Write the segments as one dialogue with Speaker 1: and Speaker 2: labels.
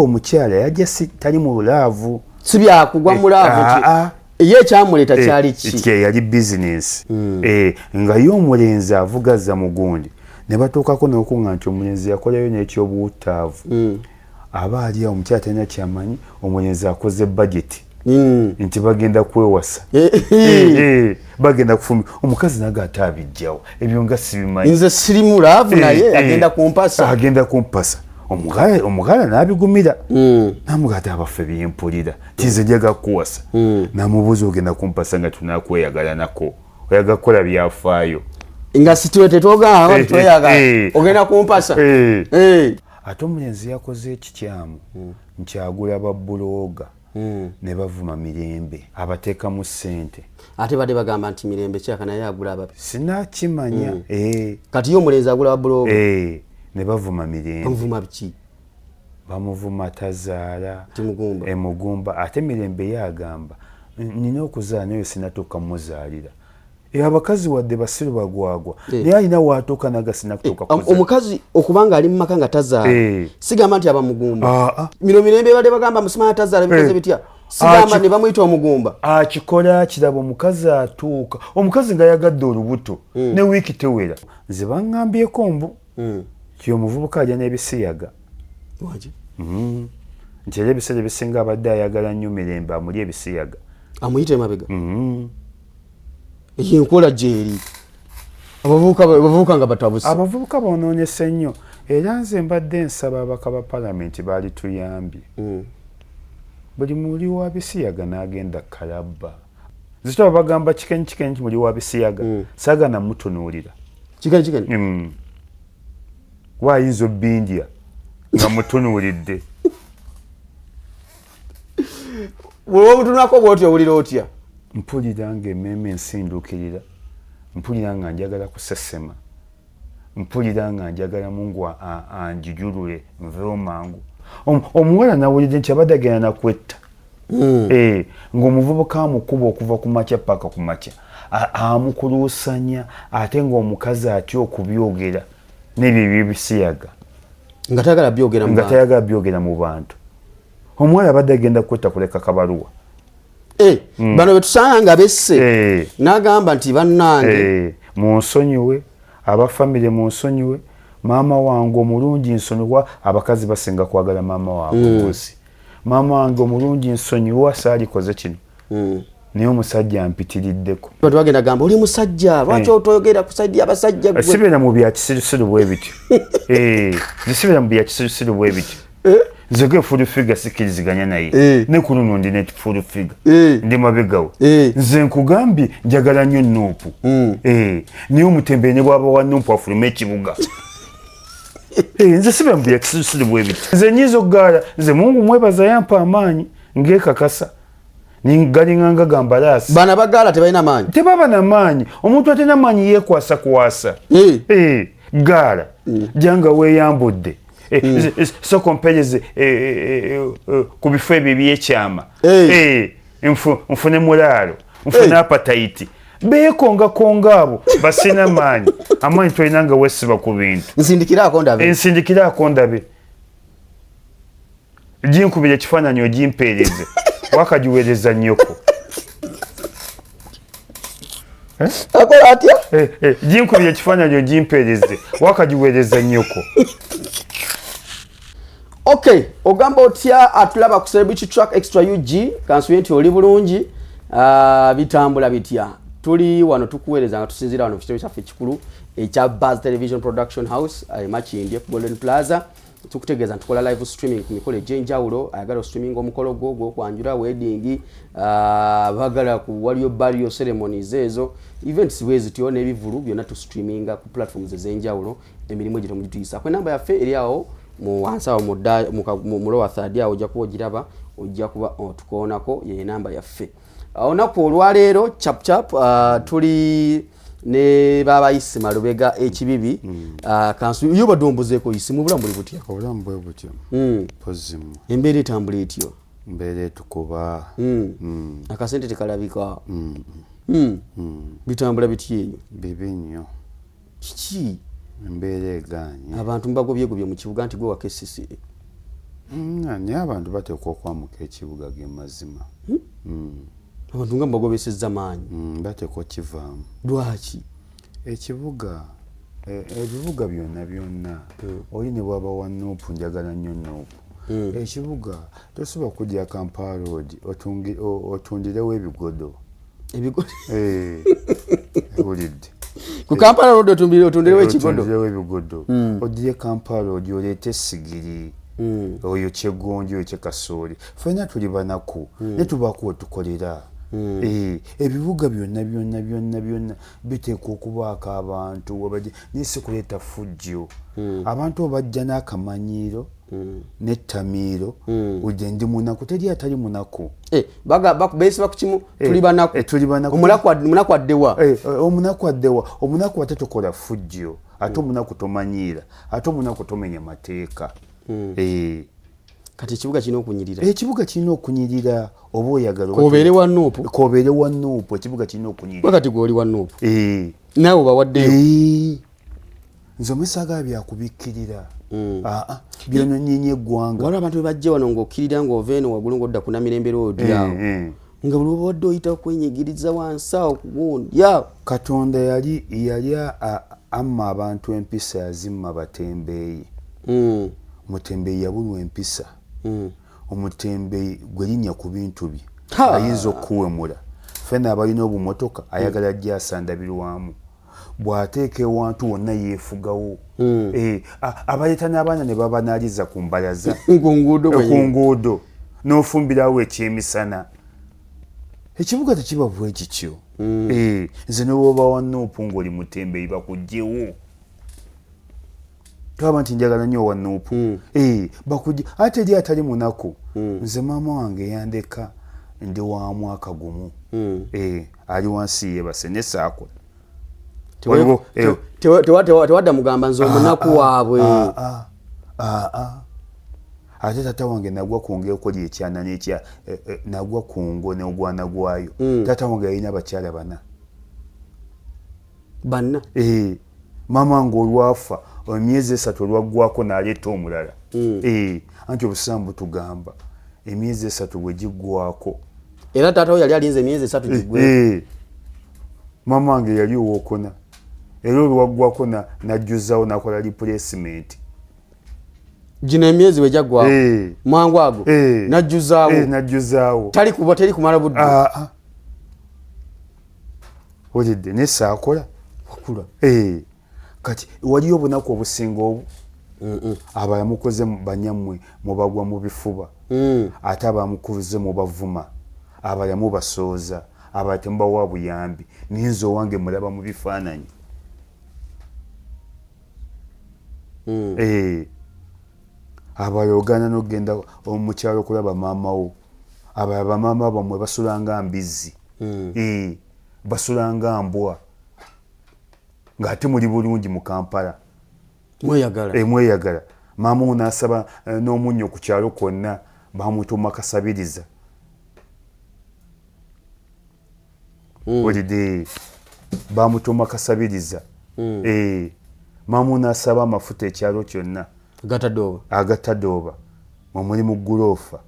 Speaker 1: omukyala yajja tali mu laavu
Speaker 2: si byakugwa mu laavu ye ekyamuleta kyali ki
Speaker 1: yali business nga ye omulenzi avugaza mugundi ne batuukako n'okuŋŋa nti omulenzi yakolayo n'ekyobuwuttaavu aba ali omukyala talina kyamanyi omulenzi akoze budget nti bagenda kwewasa bagenda kufumba omukazi naga atabijjawo ebyo nga sibimanyi
Speaker 2: nze siri mu laavu naye agenda kumpasa
Speaker 1: omugala n'abigumira namugati abaffe byempulira tize njaga kuwasa namubuuza ogenda kumpasa nga tunakweyagala nako oyaga kukola byafaayo
Speaker 2: nga situete togamba tweyagala ogenda kumpasa
Speaker 1: ate omulenzi yakoze ekikyamu nkyagula babbulooga ne bavuma Mirembe abateekamu ssente
Speaker 2: ate badde bagamba nti Mirembe kyaka naye agula ababi
Speaker 1: sinakimanya
Speaker 2: kati yo omulenzi agula babbulooga
Speaker 1: ne bavuma Mirembe
Speaker 2: bamuvuma biki
Speaker 1: bamuvuma tazaala
Speaker 2: timugumba
Speaker 1: emugumba ate Mirembe yagamba nina okuzaala nayo sinatuuka muzaalira abakazi wadde basiru bagwagwa naye alina waatuuka naga sinakutuuka kuzaala
Speaker 2: omukazi okubanga ali mu maka nga tazaala sigamba nti abamugumba mino Mirembe badde bagamba musimanya tazaala bikoze bitya sigamba ne bamuyita omugumba
Speaker 1: akikola kiraba omukazi atuuka omukazi nga yagadde olubuto ne wiiki tewera nze baŋŋambyeko mbu omuvubuka alya n'ebisiyaga nti era ebiseera ebisinga abadde ayagala nnyo Mirembe amuli ebisiyaga
Speaker 2: amuyita emabega enkola gyeri abavubuka nga batabusi
Speaker 1: abavubuka bonoonyese nnyo era nze mbadde nsaba abaka ba palamenti baali tuyambye buli muli wa bisiyaga n'agenda kalabba zitaba bagamba kikenyi muli wa bisiyaga saagana mutunuulira
Speaker 2: kikenyi
Speaker 1: waayinza obbindya nga mutunuulidde
Speaker 2: wewe obutunako bw'otyo owulira otya
Speaker 1: mpulira ng'emmeeme ensinduukirira mpulira nga njagala kusesema mpulira nga njagala Mungu anjijulule nveewo mangu omuwala nawulidde nti abadde agenda nakwetta ng'omuvubuka amukuba okuva ku makya paka ku makya amukuluusanya ate ng'omukazi atya okubyogera n'ebyo ebyebisiyaga
Speaker 2: nga tayagala
Speaker 1: byogera mu bantu omuwala abadde agenda kwetta kuleka kabaluwa
Speaker 2: bano betusanga nga besse n'agamba nti bannange
Speaker 1: munsonyiwe abafamire munsonyiwe maama wange omulungi nsonyiwa abakazi basinga kwagala maama waabwe boosi maama wange omulungi nsonyiwa saalikoze kino naye omusajja ampitiriddeko
Speaker 2: twagenda gamba oli musajja lwaki otoyogera kusaidia abasajja gwe
Speaker 1: sibeera mu bya kisirusiru bwe bityo sibeera mu bya kisirusiru bwe bityo nzege full figure sikiriziganya naye ne ku luno ndina full figure ndi mabegawo nze nkugambye njagala nnyo Nuupu niyo omutembe ne bwaba wa Nuupu afuluma ekibuga nze sibeera mu bya kisirusiru bwe bityo nze nyiza okugaala nze Mungu mwebaza yampa amaanyi ng'ekakasa ningalinganga gambalaasi
Speaker 2: bana bagala tebalina maanyi
Speaker 1: tebaba na maanyi omuntu atalina maanyi yeekwasa kuwasa gaala janga weeyambudde soko mpereze ku bifo ebyo ebyekyama nfune mulaalo nfune apatayiti beekongakonga abo basina maanyi amaanyi tolina nga weesiba ku bintu nsindikiraako ndabe ginkubira ekifaananyi ogimpeereze wakagiweereza nnyoko
Speaker 2: akola atya
Speaker 1: ginkubira ekifaananyi ogimpeereze wakagiweereza nnyoko
Speaker 2: okay ogamba otya atulaba ku Celebrity Track Extra UG kansuye nti oli bulungi bitambula bitya tuli wano tukuweereza nga tusinzira wano kitabo kyaffe kikulu ekya Buzz Television Production House Makindye ku Golden Plaza tukutegeeza tukola live streaming ku mikolo egy'enjawulo ayagala streaming omukolo gwo kwanjula wedding bagala ku waliyo burial ceremonies ezo events wezityo n'ebivulu byonna tu streaminga ku platforms ez'enjawulo emirimu egyo mugituyisa ku namba yaffe eri awo mu wansawo mu lower third awo ojja kuba ogiraba ojja kuba otukoonako ye namba yaffe olunaku olwaleero chap tuli ne baba isi Malubega ekibibi kansu yo badombozeeko isi mu bulamu buli butya
Speaker 1: obulamu bwe butya pozimu
Speaker 2: embeera etambula etyo
Speaker 1: mbeera etukuba
Speaker 2: akasente tekalabika bitambula bitya eyo
Speaker 1: bibi nnyo
Speaker 2: kiki
Speaker 1: embeera egaanye
Speaker 2: abantu mbagobyegobye mu kibuga nti gwe waka essisi
Speaker 1: Naye abantu bateekwa okwamuka ekibuga ge mazima.
Speaker 2: Abantu nga mbagobesezza maanyi.
Speaker 1: Bateekwa okivaamu.
Speaker 2: Lwaki?
Speaker 1: Ekibuga ebibuga byonna oli ne bwaba wa Nuupu, njagala nnyo Nuupu. Ekibuga tosobola kujja Kampala Road otundirewo ebigodo.
Speaker 2: Ebigodo?
Speaker 1: Olidde.
Speaker 2: Ku Kampala Road otundirewo ekigodo?
Speaker 1: Otundirewo ebigodo. Oddire Kampala Road oleete Sigiri. Oyo Kyegonjo, oyo Kyekasooli. Ffenna tuli banaku ne tubaako we tukolera. Ebibuga byonna biteekwa okubaako abantu nisi kuleeta fujjo. Abantu bajja n'akamanyiiro n'ettamiiro ojja ndi munaku, teri atali munaku.
Speaker 2: Beesiba ku kimu, tuli banaku. Omunaku addewa.
Speaker 1: Omunaku addewa. Omunaku ate tokola fujjo, ate omunaku tomanyiira, ate omunaku tomenya mateeka.
Speaker 2: Kati ekibuga kirina okunyirira.
Speaker 1: Ekibuga kirina okunyirira oba oyagala
Speaker 2: kobeere wa Nuupu.
Speaker 1: Kobeere wa Nuupu, ekibuga kirina okunyirira.
Speaker 2: Wakati gw'oli wa Nuupu. Naawe bawaddeyo.
Speaker 1: Nze omusaagala byakubikkirira. Byononyinye eggwanga.
Speaker 2: Waliwo abantu bebajja wano ng'okkirira ng'ova eno waggulu ng'odda ku Namirembe Road awo. Nga buli obadde oyita kwenyigiriza wansi awo ku gundi.
Speaker 1: Katonda yali amma abantu empisa, yazimma batembeeyi. Mutembeeyi yabulwa empisa. Omutembeeyi gwe linnya ku bintu bye ayinza okuwemula. Ffenna abalina obumotoka ayagala ajja asandabirwamu. Bw'ateeka ewantu wonna yeefugawo. Abaleeta n'abaana ne babanaaliza ku mbalaza ku nguudo n'ofumbirawo ekyemisana. Ekibuga tekiba bwe kityo. Nze ne bw'oba wa Nuupu ng'oli mutembeeyi bakuggyewo. Twaba nti njagala nnyo wa Nuupu. Bakujje ate eri atali munaku. Nze maama wange yandeka ndi wa mwaka gumu. Ali wansi yeebase ne saakola.
Speaker 2: Tewadda mugamba nze omunaku waabwe.
Speaker 1: Ate taata wange nagwa ku ngeko lyekyana n'ekya nagwa ku ngo n'ogwana gwayo. Taata wange yalina abakyala bana.
Speaker 2: Banna?
Speaker 1: Maama wange olwafa emyezi 3 olwaggwako n'aleeta omulala. Anti obusiramu butugamba emyezi 3 bwe giggwako.
Speaker 2: Era taata we yali alinze emyezi 3 giggwe.
Speaker 1: Maama wange yali owookuna. Era olwaggwako najjuzaawo n'akola replacement.
Speaker 2: Gino emyezi we gyaggwako mwangu ago najjuzaawo. Teri kumala budde.
Speaker 1: Olidde ne saakola
Speaker 2: wakula.
Speaker 1: Kati waliyo obunaku obusinga obu abamukoze banyammwe mubagwa mu bifuba, ate abamukoze mubavuma, abalamu basooza, abate mbawa buyambi, ninzo wange mulaba mu bifaananyi. Abayogana n'ogenda mu kyalo kulaba maama wo, abalaba maama bamwe basulanga mbizzi, basulanga mbwa. Ng'ate muli bulungi mu Kampala. Mweyagala. Maama unasaba n'omunnyo ku kyalo kwonna bamutuma kasabiriza. Olidde bamutuma kasabiriza. Maama unasaba amafuta ekyalo kyonna. Agatadooba. Mumuli mu guloofa.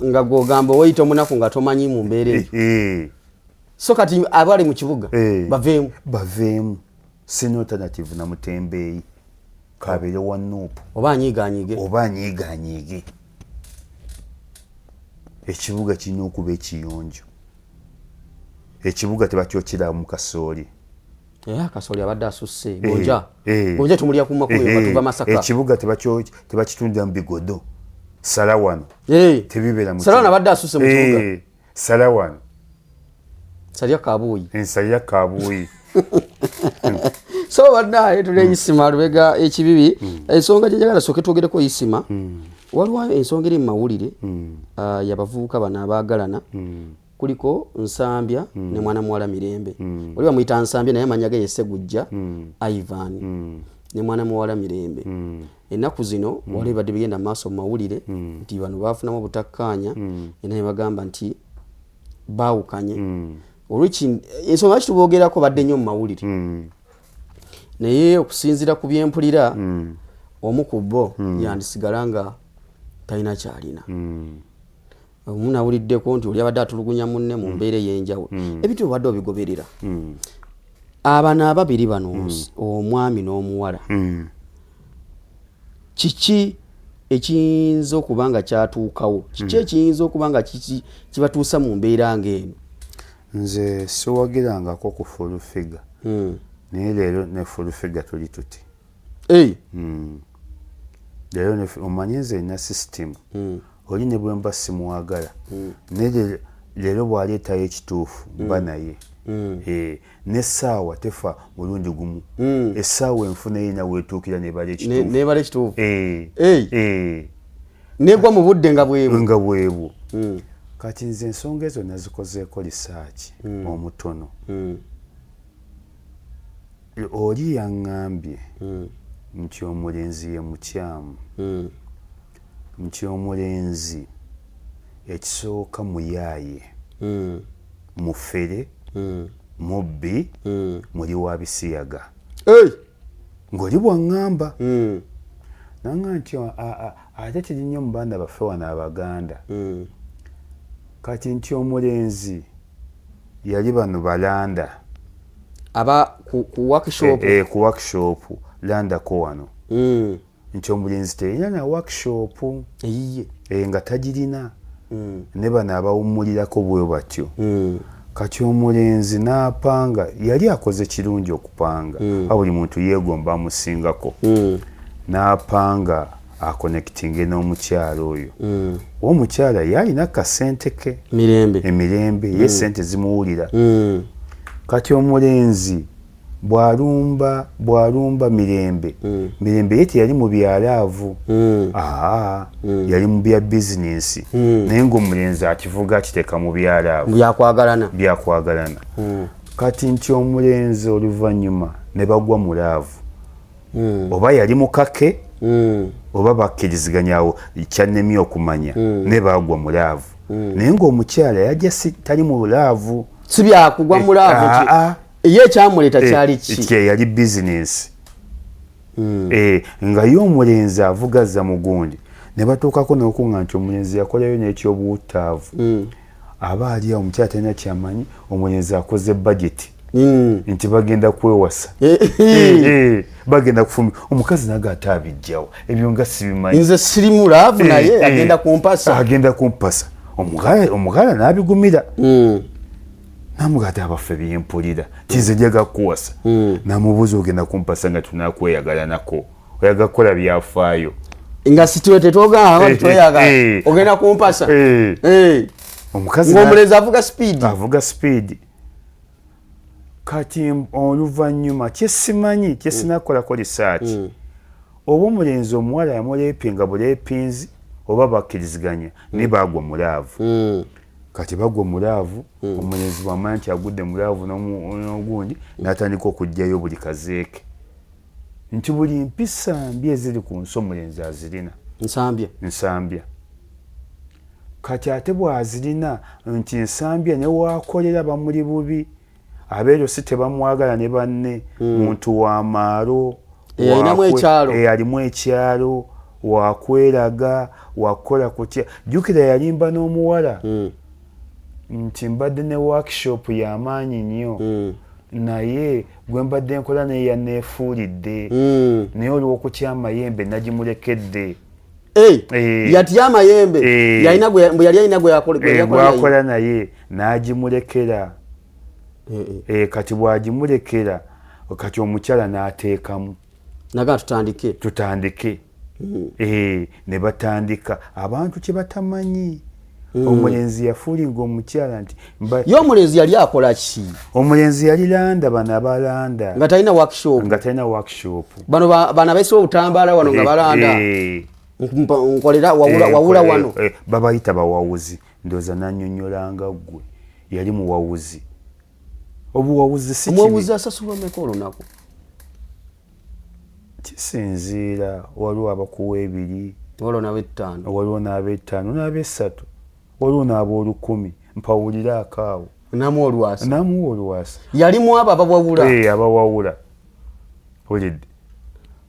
Speaker 2: Nga gwogamba woyita omunaku nga tomanyi mu mbeera eyo. So kati abali mu kibuga
Speaker 1: baveemu. Sino alternative na mutembeeyi kabeere wa Nuupu.
Speaker 2: Oba anyiigaanyiige.
Speaker 1: Ekibuga kirina okuba ekiyonjo. Ekibuga tebakyokira mu kasooli.
Speaker 2: Kasooli abadde asusse. Gonja tumulya ku makumi nga tuva Masaka.
Speaker 1: Ekibuga tebakitundira mu bigodo. Salawano. Tebibeera mu
Speaker 2: Salawano abadde asusse mu kibuga.
Speaker 1: Salawano.
Speaker 2: Salya Kabuuyi.
Speaker 1: Salya Kabuuyi.
Speaker 2: So baddaye tuleyisima lubega ekibibi. Ensonga gye njagala soke twogereko yisima. Waliwo ensonga eri mu mawulire yabavubuka bano abaagalana. Kuliko Nsambya ne mwana muwala Mirembe. Oli bamuyita Nsambya naye amanya ge Yesegujja Ivan ne mwana muwala Mirembe. Ennaku zino waliwo badde bigenda maaso mu mawulire nti bano baafunamu obutakkaanya era ne bagamba nti baawukanye. Olwiki ensonga ki tuboogerako badde nnyo mu mawulire. Naye okusinziira ku byempulira omukubo yandisigala nga talina kyalina munawuliddeko nti oli abadde atulugunya munne mu mbeera ey'enjawulo ebintu obadde obigoberera abana ababiri bano omwami n'omuwala kiki ekiyinza okuba nga kyatuukawo kiki ekiyinza okuba nga kibatuusa mu mbeera ng'eno
Speaker 1: nze siwagirangako ku full figure naye leero ne full figure tuli tuti leero omanyi nze ina system oli ne bwe mba simuwagala naye leero bw'aleetayo ekituufu mba naye n'essaawa tefa mulundi gumu essaawa enfuna erina weetuukira nebala
Speaker 2: ekituufu negwa mu budde nga
Speaker 1: bwebu kati nze ensonga ezo nazikozeeko lisaaki omutono oli yaŋŋambye nti omulenzi ye mukyamu nti omulenzi ekisooka muyaaye mufere mubbi muli wa bisiyaga ng'oli bwaŋŋamba nanga nti ate kiri nnyo mu baana baffe wano Abaganda kati nti omulenzi yali bano balanda
Speaker 2: aba ku workshop
Speaker 1: ku workshop landako wano nti omulenzi terina na workshop nga tagirina ne bano abawummulirako bwe batyo kati omulenzi n'apanga yali akoze kirungi okupanga buli muntu yeegomba amusingako n'apanga akonnekitinge n'omukyala oyo omukyala yalina kasente ke emirembe ye sente zimuwulira kati omulenzi bwalumba mirembe ye teyali mu byalaavu yali mu bya bizinensi naye ng'omulenzi akivuga akiteeka mu byalaavu byakwagalana kati nti omulenzi oluvannyuma ne bagwa mu laavu oba yali mukake oba bakkiriziganyaawo kyannemye okumanya ne baagwa mu laavu naye ng'omukyala yajja tali mu laavu
Speaker 2: si byakugwa mu laavu ye ekyamuleeta kyali ki
Speaker 1: yali bizinensi nga ye omulenzi avugazza mugundi ne batuukako n'okuŋŋa nti omulenzi yakolayo n'ekyobuwuttaavu aba ali awo omukyala talina kyamanyi omulenzi akoze budgeti nti bagenda kwewasa bagenda kufumba omukazi naga ate abijjawo ebyo nga sibimanyi
Speaker 2: nze sirimu laavu naye agenda kumpasa
Speaker 1: omugala n'abigumira namugata abaffe byempulira kize njaga kuwasa namubuuza ogenda kumpasa nga tunakweyagala nako oyaga kukola byafaayo
Speaker 2: nga situwe tetogamba tweyagala ogenda kumpasa
Speaker 1: omukazi
Speaker 2: ng'omulenzi avuga
Speaker 1: speed kati oluvannyuma kyesimanyi kyesinakolako lisaaki oba omulenzi omuwala yamuleepinga buleepinzi oba bakkiriziganya ne baagwa mu laavu kati bagwa mu laavu omulenzi bw'amanya nti agudde mu laavu n'ogundi n'atandika okuggyayo buli kazeeke nti buli mpisa mbi eziri ku nsi omulenzi azirina nsambya kati ate bw'azirina nti nsambya ne waakolera bamuli bubi abeero si tebamwagala ne banne muntu w'amaalo alimu ekyalo wakweraga wakola kutya jjukira yalimba n'omuwala nti mbadde ne workshop y'amaanyi nnyo naye gwe mbadde nkola naye yaneefuulidde naye olw'okutya amayembe nagimulekedde
Speaker 2: yatya amayembe bwe yali alina
Speaker 1: gwakola naye n'agimulekera kati bw'agimulekera kati omukyala n'ateekamu
Speaker 2: naga
Speaker 1: tutandike ne batandika abantu kye batamanyi omulenzi yafuulinga omukyala nti
Speaker 2: ye omulenzi yali akola ki
Speaker 1: omulenzi yali landa bano abalanda
Speaker 2: nga talina
Speaker 1: workshop
Speaker 2: bano bese obutambaala wano nga balanda nkolera wawula wano
Speaker 1: babayita bawawuzi ndooza nannyonnyolanga ggwe yali muwawuzi obuwawuzi si
Speaker 2: omuwawuzi asasulwa mmeka olunaku
Speaker 1: kisinziira waliwo abakuwa 2 waliwo n'ab'ettaano n'ab'essatu waliwo n'ab'olukumi mpawulira akaawo
Speaker 2: namuwa
Speaker 1: olwasa
Speaker 2: yali mu abo abawawula
Speaker 1: abawawula olidde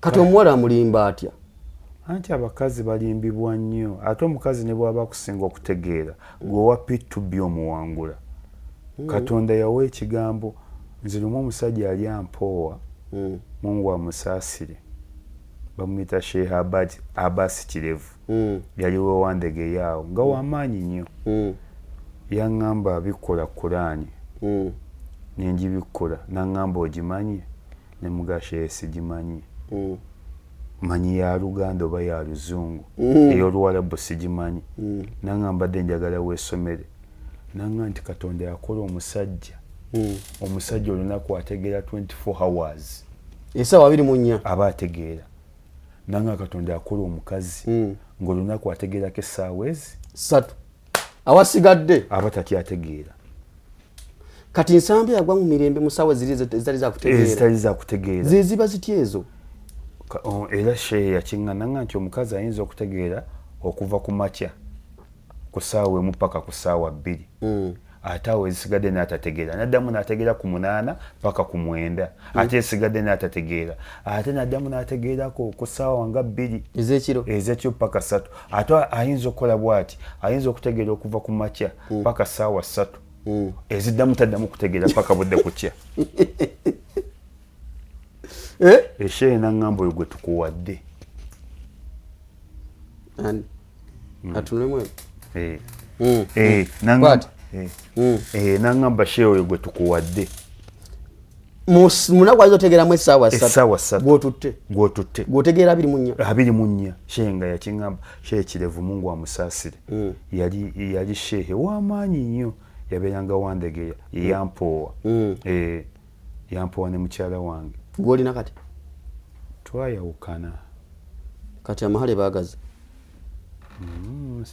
Speaker 2: kati omuwala amulimba atya
Speaker 1: anti abakazi balimbibwa nnyo ate omukazi ne bwaba kusinga okutegeera gwewa P2B omuwangula Katonda yawa ekigambo nze lumu omusajja yali ampoowa Mungu amusaasire bamuyita Sheikh Abbas Kirevu yaliwo wandege yaawo nga wamaanyi nnyo yaŋŋamba abikola Kurani nenjibikola naŋŋamba ogimanyi ne mugasha sigimanyi manyi ya Luganda oba ya Luzungu ey'Oluwarabu sigimanyi naŋŋamba dde njagala weesomere naŋŋamba nti Katonda yakola omusajja olunaku ategeera 24 hours
Speaker 2: essaawa 24
Speaker 1: aba ategeera nanga Katonda yakola omukazi ng'olunaku ategeerako essaawa ezi
Speaker 2: 3 awasigadde
Speaker 1: aba tatyategeera
Speaker 2: kati ensambi yagwa mu mirembe mu ssaawa ezitali za kutegeera ziba zitya ezo
Speaker 1: era Shehe yakiŋŋananga nti omukazi ayinza okutegeera okuva ku makya ku ssaawa emu paka ku ssaawa 2 ate awo ezisigadde n'atategeera naddamu n'ategeera ku 8 paka ku 9 ate ezisigadde n'atategeera ate naddamu n'ategeerako ku ssaawa nga 2 ez'ekiro paka 3 ate ayinza okukola bw'ati ayinza okutegeera okuva ku makya paka ssaawa 3 eziddamu taddamu kutegeera paka budde kukya Shehe naŋŋamba oyo gwe tukuwadde
Speaker 2: atunulemu
Speaker 1: naŋŋamba Shehe oyo gwe tukuwadde
Speaker 2: munaku ayinza otegeeramu essaawa 3
Speaker 1: gw'otutte
Speaker 2: gw'otegeera 24
Speaker 1: Shehe nga yakiŋŋamba Shehe Kirevu Mungu amusaasire yali Shehe w'amaanyi nnyo yabeeranga wandegeya yampoowa yampoowa ne mukyala wange
Speaker 2: gw'olina kati
Speaker 1: twayawukana
Speaker 2: kati amahale baagaza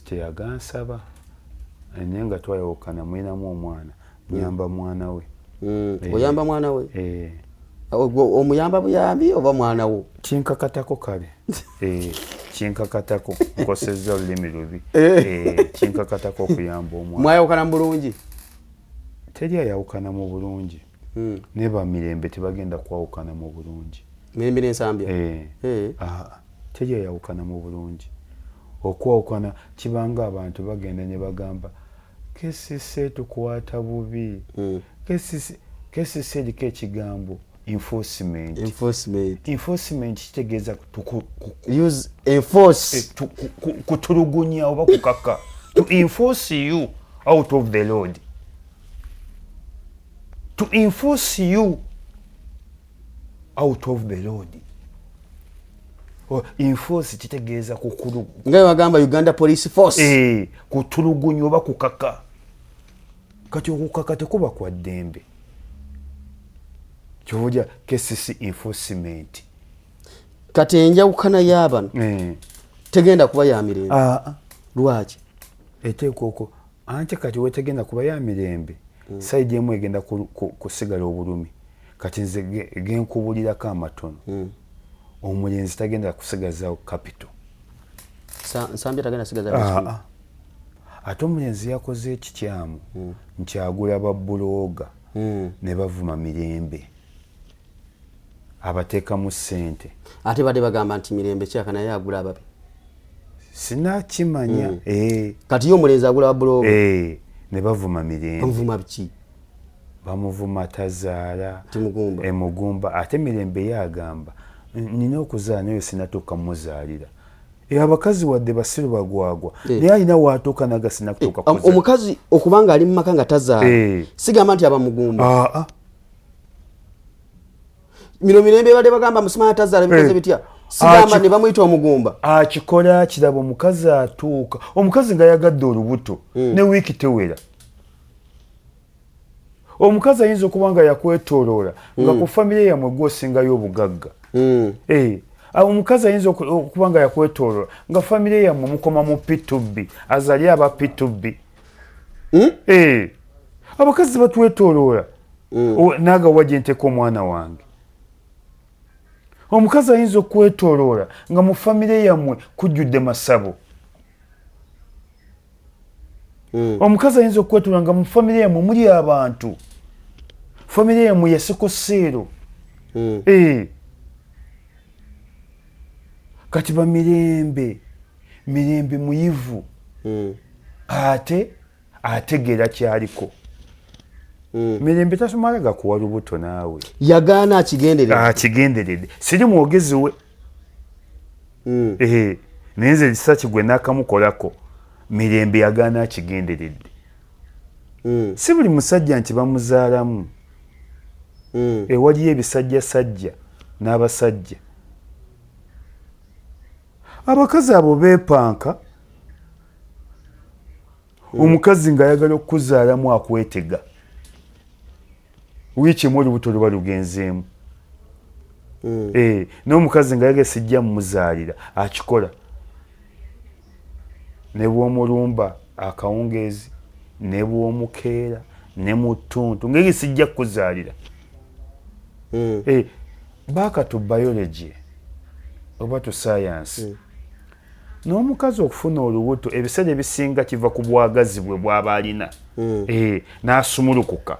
Speaker 1: teyagansaba naye nga twayawukana mulinamu omwana nyamba mwana we
Speaker 2: oyamba mwana we omuyamba buyambi oba mwana wo
Speaker 1: kinkakatako kale kinkakatako nkosezza olulimi lubi kinkakatako okuyamba omwana
Speaker 2: mwayawukana mu bulungi
Speaker 1: teri ayawukana mu bulungi ne bamirembe tebagenda kwawukana mu bulungi
Speaker 2: mirembe n'ensambya
Speaker 1: teri ayawukana mu bulungi okwawukana kibanga abantu bagenda ne bagamba kesise tukwata bubi kesise eriko ekigambo enforcement kitegeeza kutulugunya oba kukaka to enforce you out of the Lord to enforce you out of the Lord enforce kitegeeza kukulu
Speaker 2: nga bagamba Uganda Police Force
Speaker 1: kutulugunya oba kukaka kati okukaka tekuba kwa ddembe kyoja kesisi enforcement
Speaker 2: kati enjawukana y'abano tegenda kuba ya mirembe lwaki
Speaker 1: eteeka okwo anti kati wetegenda kuba ya mirembe saidi emu egenda kusigala obulumi kati nze genkubulirako amatono omulenzi tagenda kusigaza capital
Speaker 2: nsambya tagenda kusigaza
Speaker 1: ate omulenzi yakoze ekikyamu nkyagula babbulooga ne bavuma mirembe abateekamu ssente
Speaker 2: ate badde bagamba nti mirembe kyaka naye agula ababi
Speaker 1: sinakimanya
Speaker 2: kati yo omulenzi agula babbulooga
Speaker 1: ne bavuma mirembe
Speaker 2: bamuvuma biki
Speaker 1: bamuvuma tazaala emugumba ate mirembe yagamba nina okuzaala naye sinatuuka muzaalira abakazi wadde basiru bagwagwa naye alina waatuuka naga sinakutuuka kuzaala
Speaker 2: omukazi okubanga ali mu maka nga tazaala sigamba nti aba mugumba mino mirembe badde bagamba musimanya tazaala bikoze bitya sigamba ne bamuyita omugumba
Speaker 1: akikola kiraba omukazi atuuka omukazi nga yagadde olubuto ne wiiki tewera omukazi ayinza okuba nga yakwetooloola nga ku famire yammwe gwosingayo obugagga omukazi ayinza okuba nga yakwetooloola nga famire yammwe mukoma mu P2B azali aba P2B abakazi batwetooloola naaga wajje nteeka omwana wange omukazi ayinza okwetooloola nga mu famire yammwe kujjudde masabo omukazi ayinza okwetooloola nga mu famire yammwe muli abantu famire yammwe yaseko seero kati ba mirembe muyivu ate ategeera kyaliko mirembe tasomalaga kuwa lubuto naawe
Speaker 2: yagaana
Speaker 1: akigenderedde siri mwogezi we naye nze ekisaaki gwe naakamukolako mirembe yagaana akigenderedde si buli musajja nti bamuzaalamu waliyo ebisajjasajja n'abasajja abakazi abo beepanka omukazi ng'ayagala okukuzaalamu akwetega wiiki emu olubuto luba lugenzeemu n'omukazi ng'ayagala sijja mumuzaalira akikola ne bw'omulumba akawungeezi ne bw'omukeera ne mu ttuntu ngeri sijja kukuzaalira baaka tu biology oba tu science n'omukazi okufuna olubuto ebiseera ebisinga kiva ku bwagazi bwe bw'aba alina n'asumulukuka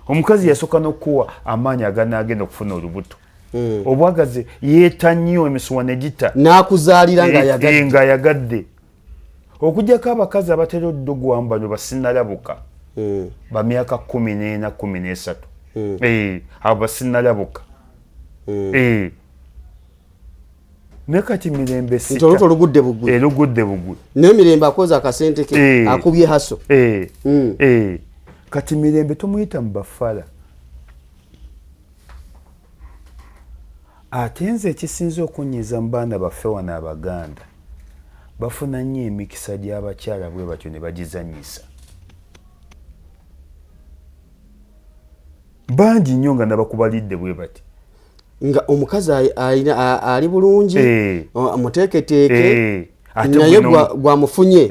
Speaker 1: omukazi yasooka n'okuwa amaanyi aganaagenda okufuna olubuto obwagazi yeeta nnyo emisuwa ne gita
Speaker 2: n'akuzaalira
Speaker 1: ng'ayagadde okugyako abakazi abatera oddugwamu bano basinnalabuka ba myaka 14 13 abo basinnalabuka ne kati mirembe sita
Speaker 2: olubuto lugudde bugwe naye mirembe akoze akasente ke akubye haso
Speaker 1: kati mirembe tumuyita mu bafala ate nze ekisinza okunyiza mu baana baffe wano Abaganda bafuna nnyo emikisa gy'abakyala bwe batyo ne bagizanyisa bangi nnyo nga nabakubalidde bwe bati
Speaker 2: nga omukazi ali bulungi amuteeketeeke naye gwamufunye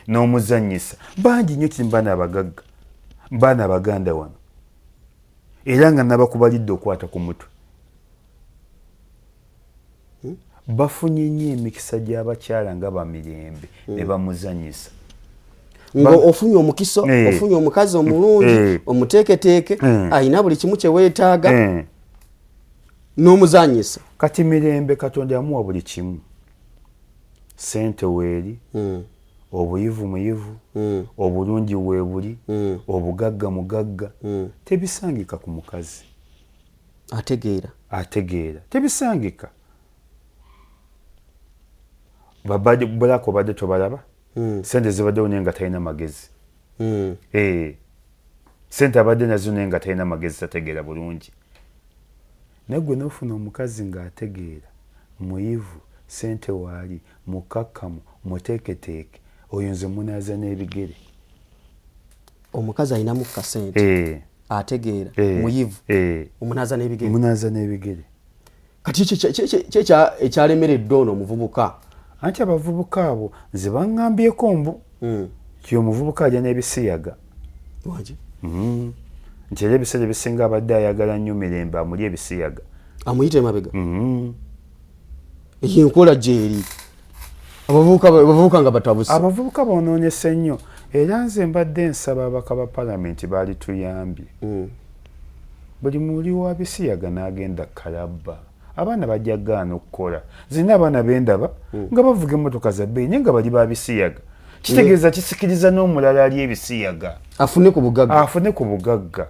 Speaker 1: n'omuzanyisa bangi nnyo kiri baana Abaganda wano era nga nabakubalidde okwata ku mutwe bafunye nnyo emikisa gy'abakyala nga bamirembe ne bamuzanyisa
Speaker 2: nga ofunye omukisa ofunye omukazi omulungi omuteeketeeke ayina buli kimu kye weetaaga n'omuzanyisa
Speaker 1: kati mirembe Katonda yamuwa buli kimu sente weeri obuyivu muyivu obulungi weebuli obugagga mugagga tebisangika ku mukazi ategeera tebisangika Barack obadde tobalaba sente zibaddewo naye nga talina magezi sente abadde nazo naye nga talina magezi tategeera bulungi naye gwe n'ofuna omukazi ng'ategeera muyivu sente waali mukakkamu muteeketeeke oyo nze munaaza n'ebigere
Speaker 2: omukazi alinamu kasente ategeera muyivu omunaaza n'ebigere kati ekyalemeredde ono omuvubuka
Speaker 1: anti abavubuka abo nze baŋŋambyeko mbu kyo omuvubuka alya n'ebisiyaga nti era ebiseera ebisinga abadde ayagala nnyo mirembe amuli ebisiyaga
Speaker 2: amuyita emabega enkola gyeri abavubuka nga batabuse
Speaker 1: abavubuka bonoonyese nnyo era nze mbadde nsaba abaka ba palamenti baali tuyambye buli muli wa bisiyaga n'agenda kalabba abaana bajja gaana okukola zina abaana bendaba nga bavuga emmotoka za bbeeyi naye nga bali ba bisiyaga kitegeeza kisikiriza n'omulala ali ebisiyaga
Speaker 2: afune ku
Speaker 1: bugagga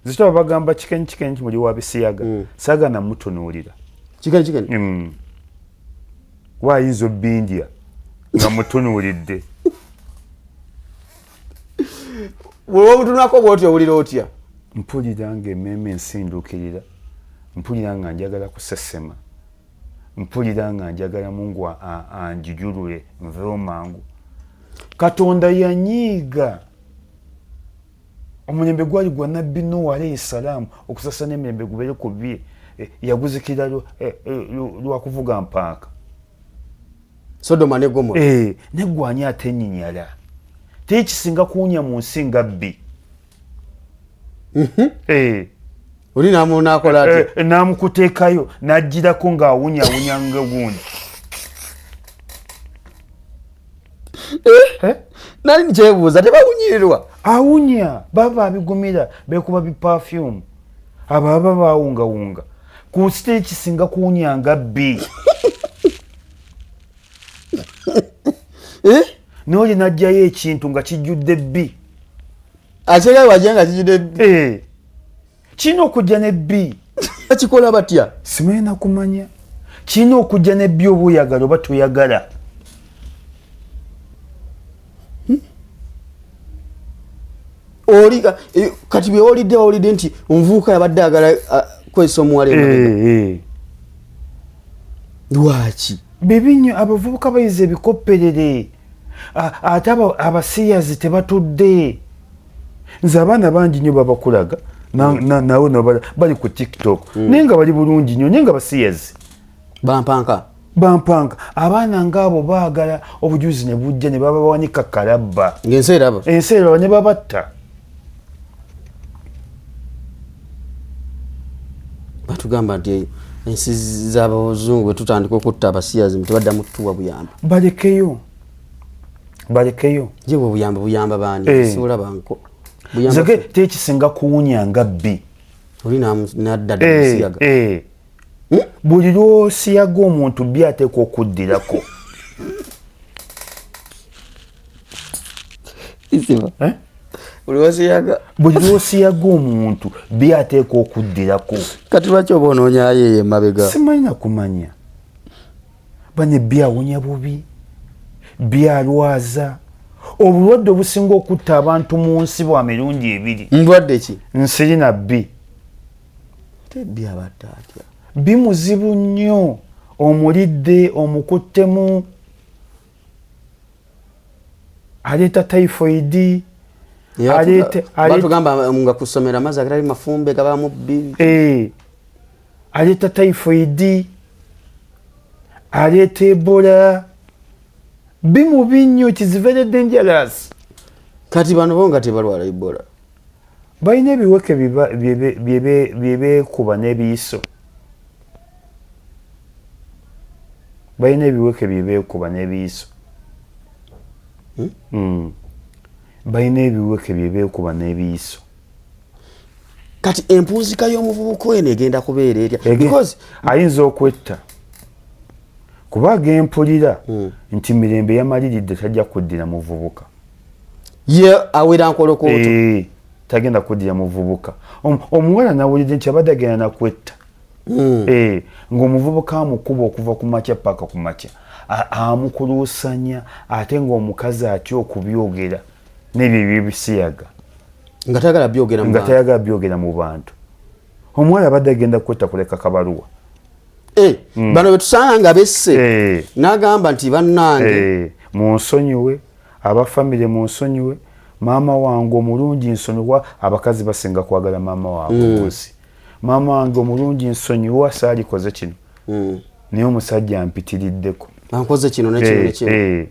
Speaker 1: zitaba bagamba kikenyi muli wa bisiyaga saagana mutunuulira
Speaker 2: kikenyi
Speaker 1: waayinza obbindya nga mutunuulidde
Speaker 2: wewe obutunako bw'otyo owulira otya
Speaker 1: mpulira ng'emmeeme ensinduukirira mpulira nga njagala kusesema mpulira nga njagala Mungu anjijulule nveewo mangu Katonda yanyiiga omulembe gwali gwa nabbi Nuhu alayhi salaamu okusasa n'emirembe gubeere ku bye yaguzikira lwakuvuga mpanka
Speaker 2: Sodoma ne Gomora
Speaker 1: neggwanya ate enyinyala tekisinga kuwunya mu nsi nga bbi
Speaker 2: oli namunakola ati
Speaker 1: namukuteekayo n'ajjirako ng'awunyawunya ng'ewuunya
Speaker 2: nali nkyebuuza tebawunyirirwa
Speaker 1: awunya baba abigumira beekuba bipafyumu abo baba baawungawunga ku stage kisinga kunyanga B noli najjayo ekintu nga kijjudde B
Speaker 2: akyega wajanga kijjudde B
Speaker 1: kino okujja ne B
Speaker 2: akikola batya
Speaker 1: simanyi nakumanya kino okujja ne B oba oyagala oba toyagala
Speaker 2: oli kati bwe olidde nti omuvubuka yabadde agala kwesa omuwala emabega lwaki
Speaker 1: bibinyo abavubuka bayize ebikopperere ate abasiyazi tebatudde nze abaana bangi nnyo babakulaga nawe bali ku TikTok naye nga bali bulungi nnyo naye nga basiyazi bampanka abaana ngaabo baagala obujuzi ne bujja ne babawanika kalabba ensi eraba ne babatta
Speaker 2: batugamba nti ensi z'abazungu bwe tutandika okutta abasiyazi tebaddamu tuwa buyamba
Speaker 1: balekeyo
Speaker 2: je bwe buyamba baani siwula banko
Speaker 1: zage tekisinga kuwunyanga B
Speaker 2: oli naddada musiyaga
Speaker 1: buli lwosiyaga omuntu B ateeka okuddirako buli lwosiyaga omuntu B ateeka okuddirako
Speaker 2: kati lwaki oba onoonyayo eyo emabega
Speaker 1: simanyi nakumanya bane B awonya bubi B alwaza obulwadde obusinga okutta abantu mu nsi bwa mirundi 2
Speaker 2: ndwadde ki
Speaker 1: nsirina B
Speaker 2: B abadde atya
Speaker 1: B muzibu nnyo omulidde omukuttemu aleeta typhoid
Speaker 2: batugamba nga kusomera amazzi agatali mafumbe gabamu B
Speaker 1: aleeta typhoid aleeta Ebola B mubi nnyo it is very dangerous
Speaker 2: kati bano bo nga tebalwala Ebola
Speaker 1: balina ebiweke byebeekuba n'ebiyiso balina ebiweke byebeekuba n'ebiyiso balina ebiweke byebeekuba n'ebiyiso
Speaker 2: kati empuuzika y'omuvubuka eno egenda kubeera erya because
Speaker 1: ayinza okwetta kuba agempulira nti mirembe yamaliridde tajja kuddira muvubuka
Speaker 2: ye awera nkolokooto
Speaker 1: tagenda kuddira muvubuka omuwala nawulidde nti abadde agenda nakwetta ng'omuvubuka amukuba okuva ku makya paka ku makya amukuluusanya ate ng'omukazi atya okubyogera n'ebyo ebyebisiyaga
Speaker 2: nga tayagala
Speaker 1: byogera mu bantu omuwala abadde agenda kwetta kuleka kabaluwa
Speaker 2: bano betusanga nga besse n'agamba nti bannange
Speaker 1: munsonyiwe abafamire munsonyiwe maama wange omulungi nsonyiwa abakazi basinga kwagala maama waabwe munsi maama wange omulungi nsonyiwa saalikoze kino naye omusajja ampitiriddeko
Speaker 2: ankoze kino nekino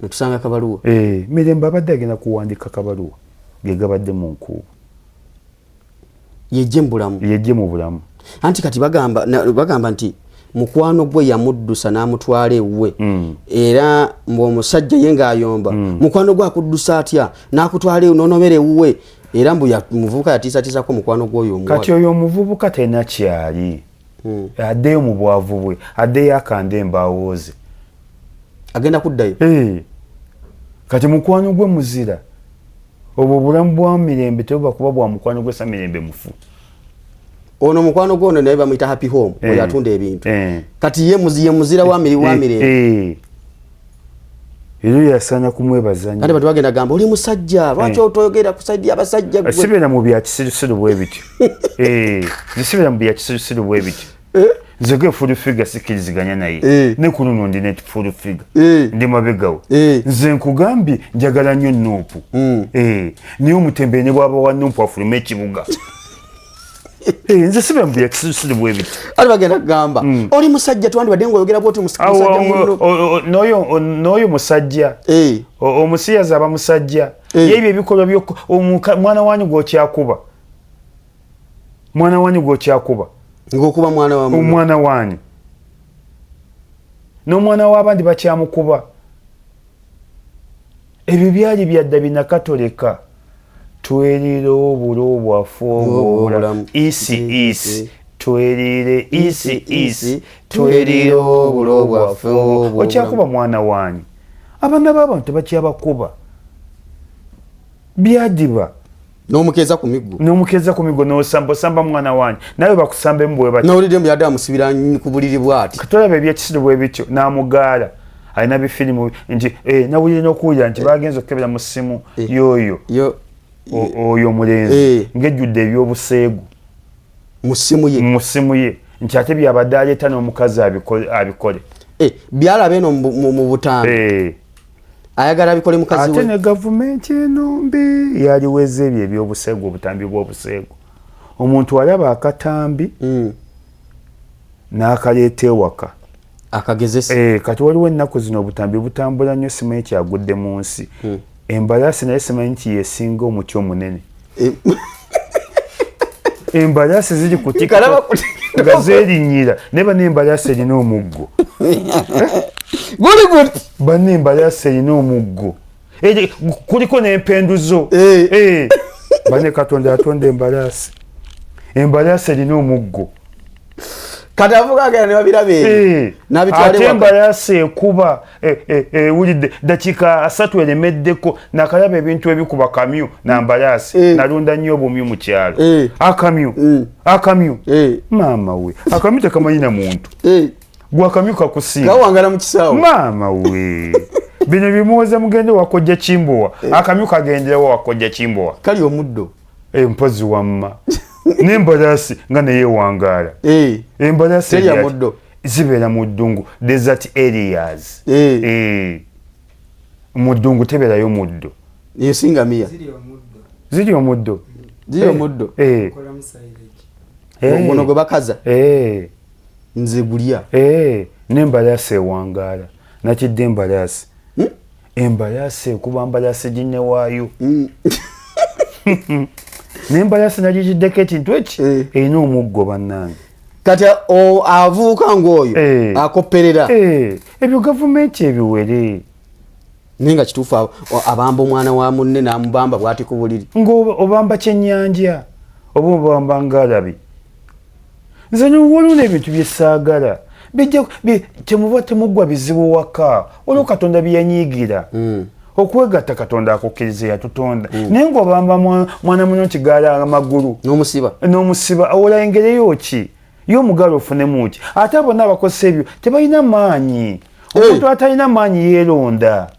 Speaker 2: netusanga kabaluwa
Speaker 1: mirembe abadde agenda kuwandika kabaluwa gegabadde mu nkuubo
Speaker 2: yejje
Speaker 1: mu bulamu
Speaker 2: anti kati bagamba nti mukwano gwe yamuddusa n'amutwala ewuwe era ng'omusajja ye ng'ayomba mukwano gwe akuddusa atya n'akutwala ewo n'onomera ewuwe era mbu muvubuka yatiisatiisako mukwano gw'oyo omuwala
Speaker 1: kati oyo omuvubuka talina kyali addeyo mu bwavu bwe addeyo akanda embaawo ze
Speaker 2: agenda kuddayo
Speaker 1: kati mukwano gwe muzira obwo obulamu bwa mirembe tebuba kuba bwa mukwano gwe sa mirembe mufu
Speaker 2: ono mukwano gwono naye bamuyita happy home oyo atunda ebintu kati ye muzira wa mirembe
Speaker 1: era yasaana kumwebaza nnyo
Speaker 2: kati batu bagenda gamba oli musajja lwaki otoyogera kusaidia abasajja gwe
Speaker 1: sibeera mu bya kisirusiru bwe bityo sibeera mu bya kisirusiru bwe bityo nze gwe full figure sikiriziganya naye ne ku luno ndina full figure ndi mabegawo nze nkugambye njagala nnyo Nuupu niyo omutembere ne bwaba wa Nuupu afuluma ekibuga nze sibeera mu bya kisirusiru bwe bityo
Speaker 2: ate bagenda kugamba oli musajja twandibadde ng'oyogera bwoti musajja
Speaker 1: n'oyo musajja omusiyazi aba musajja yeebyo ebikolwa mwana wanyu gw'okyakuba
Speaker 2: ng'okuba
Speaker 1: mwana wanyu n'omwana w'abandi bakyamukuba ebyo byali byadda binakatoleka twerera obulo bwaffe obulamu isi twelire isi
Speaker 2: twelire obulo bwaffe
Speaker 1: okyakuba mwana wanyu abaana b'abantu tebakyabakuba byadiba
Speaker 2: n'omukeza ku migo
Speaker 1: n'osamba mwana wanyu nawe bakusambe mbwe bati
Speaker 2: nawulidde mbu yadde amusibira ku buliri bw'ati
Speaker 1: katolaba ebyekisiru bwe bityo n'amugaala alina bifirimu nti nawulire n'okuwulira nti bagenza okukebera mu ssimu yoyo oyo omulenzi ng'ejjudde ebyobuseegu mu ssimu ye nti ate byabadde aleeta n'omukazi abikole
Speaker 2: byalaba eno mu butambi ayagala abikole mukazi we
Speaker 1: ate ne gavumenti enombi yaliweza ebyo ebyobuseegu obutambi bw'obuseegu omuntu alaba akatambi n'akaleeta ewaka
Speaker 2: akagezese
Speaker 1: kati waliwo ennaku zino obutambi butambula nnyo simanyi kyagudde mu nsi embalaasi naye simanyi nti yesinga omuti omunene embalaasi ziri ku nga zeerinyira naye bana embalaasi erina omuggo bana embalaasi erina omuggo kuliko n'empenduzo bane katonda atonda embalaasi erina omuggo
Speaker 2: kati avuga agenda ne babirabe
Speaker 1: ate embalaasi ekuba ewulidde dakiika 3 eremeddeko nakalaba ebintu ebikuba kamyu nambalaasi nalunda nnyo obumyu mu kyalo akamyu maama we akamyu tekamanyi na muntu gwakamyu
Speaker 2: kakusinkawangala mu kisaawo
Speaker 1: maama we bino bimuwoza mugende wakojja kimbowa akamyu kagenderawo wakojja kimbowa
Speaker 2: kali omuddo
Speaker 1: mpozi wamma n'embalaasi nga neyewangaala embalaasi zibeera mu ddungu desert areas mu ddungu tebeerayo muddo
Speaker 2: yosingamiya
Speaker 1: ziri omuddo
Speaker 2: guno gwe bakaza nze gulya
Speaker 1: n'embalaasi ewangaala nakidde embalaasi ekuba mbalaasi ginne waayo n'embalaasi nagikiddeko ekintu eki erina omuggo bannange
Speaker 2: kati avuuka ng'oyo akopperera
Speaker 1: ebyo gavumenti ebiwere
Speaker 2: naye nga kituufu abamba omwana wa munne n'amubamba bw'ati ku buliri
Speaker 1: ng'obamba kyennyanja oba obamba ngalabi nze niwoluna ebintu byesaagala kyemuva temuggwa bizibu waka olwo katonda byeyanyiigira okwegatta katonda akukkiriza yatutonda naye ng'obamba mwana muno kigaala amagulu n'omusiba olengereyo ki ye omugalo ofunemu ki ate bonna abakozesa ebyo tebalina maanyi omuntu atalina maanyi yeeronda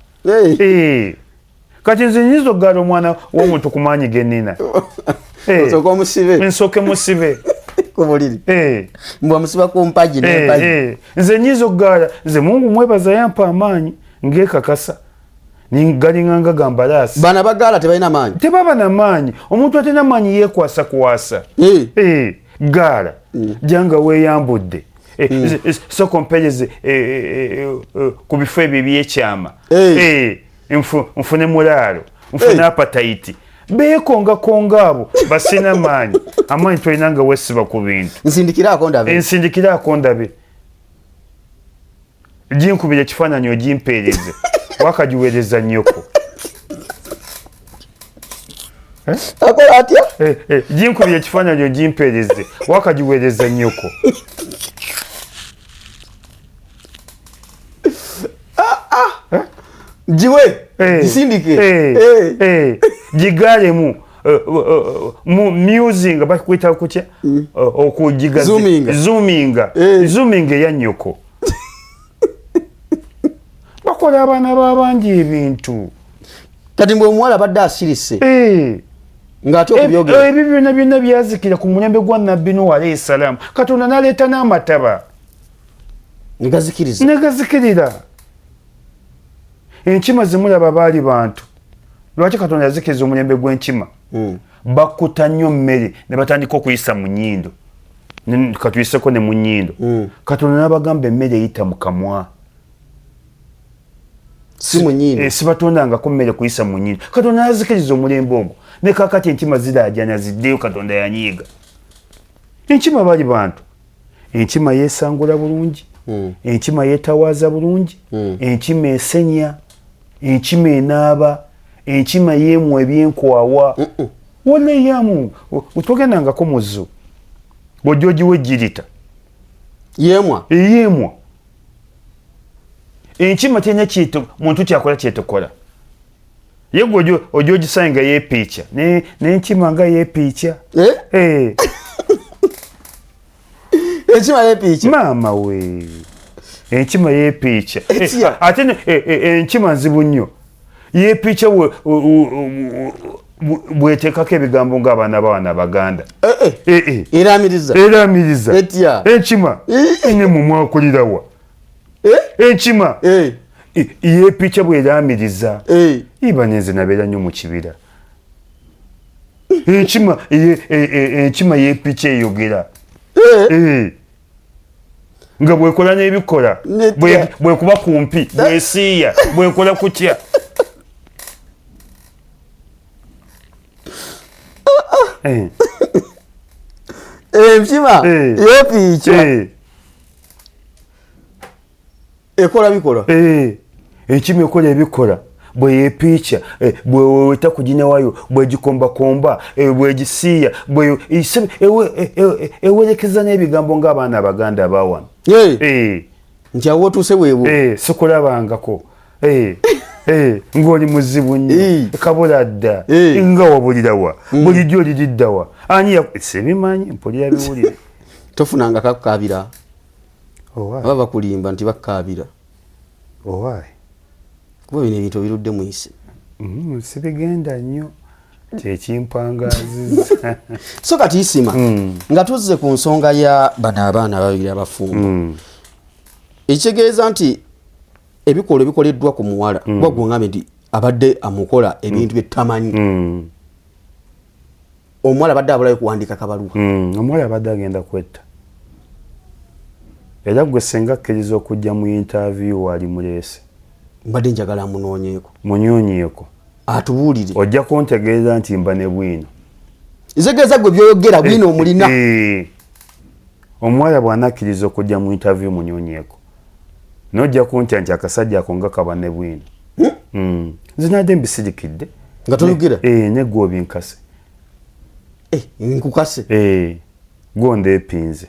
Speaker 1: kati nze nyinza okugaala omwana w'omuntu ku maanyi gennina nsooke musibe
Speaker 2: mbwamusiba ku mpagi
Speaker 1: nze nyinza okugaala nze Mungu mwebaza yampa amaanyi ng'ekakasa ningalinganga gambalaasi
Speaker 2: bana bagaala tebalina maanyi
Speaker 1: tebaba na maanyi omuntu atalina maanyi yeekwasa gaala janga weeyambudde soko mpereze ku bifo ebyo ebyekyama nfune mulaalo nfune apatayiti beekongakonga abo basina maanyi amaanyi tolina nga weesiba ku bintu nsindikiraako ndabe ginkubira ekifaananyi ogimpeereze wakagiweereza nnyoko
Speaker 2: akola atya
Speaker 1: ginkubira ekifaananyi ogimpeereze wakagiweereza nnyoko
Speaker 2: giwe gisindike
Speaker 1: gigaalemu mu musing bakwita kutya okugiga zoominga eya nnyoko bakola abaana b'abangi ebintu
Speaker 2: kati mbwe omuwala badde asirise ng'ate okubyogera
Speaker 1: ebyo byonna byonna byazikira ku mulembe gwa nabbi Nuhu alayhi salaamu katonda n'aleeta n'amataba negazikirira enkima zimulaba baali bantu lwaki katonda yazikiriza omulembe gw'enkima bakkuta nnyo mmere ne batandika okuyisa mu nnyindo katuyiseko ne mu nnyindo katonda n'abagamba emmere eyita mu kamwa sibatondangako mmere kuyisa mu nnyindo katonda yazikiriza omulembe ogwo ne kakati enkima ziraajana ziddeyo katonda yanyiiga enkima baali bantu enkima yeesangula bulungi enkima yeetawaaza bulungi enkima esenya enkima enaaba enkima yeemwa ebyenkwawa woleyamu togendangako muzo bw'ojja wejjirita
Speaker 2: yemwa
Speaker 1: enkima tena kyeto muntu kyakola kyetokola ye gwe ojja ogisanga yeepiica n'enkima nga yeepiica
Speaker 2: enkima yeepiica
Speaker 1: maama we enkima yeepiica ate enkima nzibu nnyo yeepiica bweteekako ebigambo ng'abaana b'abaana Baganda
Speaker 2: eramiriza
Speaker 1: enkima ine mumwa akulirawa enkima yeepiica bweramiriza iba nenze nabeera nnyo mu kibira enkima yeepiica eyogera nga bwekola n'ebikola bwekuba kumpi bwesiiya bwekola kutya
Speaker 2: enkima yeepiica ekola bikola
Speaker 1: enkima ekola ebikola bwe yeepiica bweweta ku ginawayo bwegikombakomba bwegisiiya ewerekeza n'ebigambo ng'abaana Abaganda abawano
Speaker 2: nti awo otuuse weewo
Speaker 1: sikulabangako ng'oli muzibu nnyo kabula dda nga wabulirawa bulijjo oliriddawa ani sebimanyi mpulira biwulire
Speaker 2: tofunanga kakukaabira aba bakulimba nti bakkaabira kuba bino ebintu birudde mu isi
Speaker 1: sibigenda nnyo kyekimpangaziza
Speaker 2: so kati isima nga tuzze ku nsonga ya bano abaana babiri abafumbo ekitegeeza nti ebikolwa ebikoleddwa ku muwala kuba gweŋŋambe nti abadde amukola ebintu byetamanyi omuwala abadde abulayo kuwandiika kabaluwa
Speaker 1: omuwala abadde agenda kwetta era gwe senga akkiriza okujja mu interview ali muleese
Speaker 2: mbadde njagala
Speaker 1: munyonyeeko
Speaker 2: atubuulire
Speaker 1: ojja kuntegeeza nti mba ne bwino
Speaker 2: nzegeeza gwe byoyogera bwino omulina
Speaker 1: omuwala bw'anakkiriza okujja mu interview munyonyeeko nojja kuntya nti akasajja ako nga kaba ne bwino nze nadde mbisirikidde
Speaker 2: nga toyogera
Speaker 1: negwe obinkase
Speaker 2: nkukase
Speaker 1: gondeepinze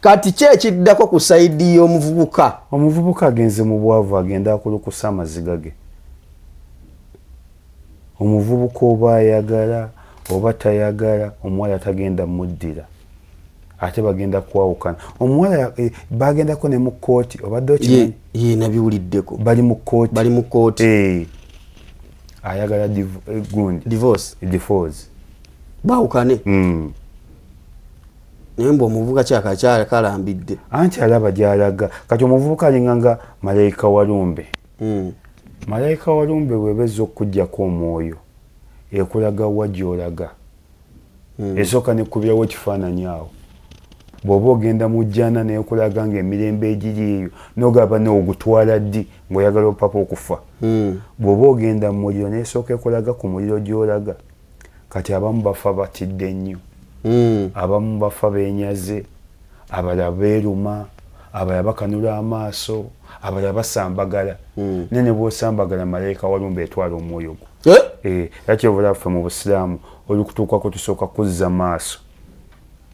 Speaker 2: kati ki ekiddako ku sayidi y'omuvubuka
Speaker 1: omuvubuka agenze mu bwavu agenda akulukusa amaziga ge omuvubuka oba ayagala oba tayagala omuwala tagenda muddira ate bagenda kwawukana omuwala bagendako ne mu kooti obadde okimanyi
Speaker 2: nabiwuliddeko
Speaker 1: bali mu
Speaker 2: kooti
Speaker 1: ayagala divorce
Speaker 2: baawukane naye mbu omuvubuka kyakakyala kalambidde
Speaker 1: anti alaba gy'alaga kati omuvubuka alinganga malayika walumbe malayika walumbe bwebezza okujjako omwoyo ekulaga wa gy'olaga esooka nekubirawo ekifaananyi awo bw'oba ogenda mu jjana nekulaga ng'emirembe egiri eyo n'ogaba n'ogutwala ddi ng'oyagala opapa okufa bw'oba ogenda mu muliro nesooka ekulaga ku muliro gy'olaga kati abamu bafa batidde nnyo abamu bafa benyaze abalala beeruma abalala bakanula amaaso abalala basambagala nene bw'osambagala malayika walumbe etwala omwoyo gwo yakyobula ffe mu busiraamu olikutuukako tusooka kuzza maaso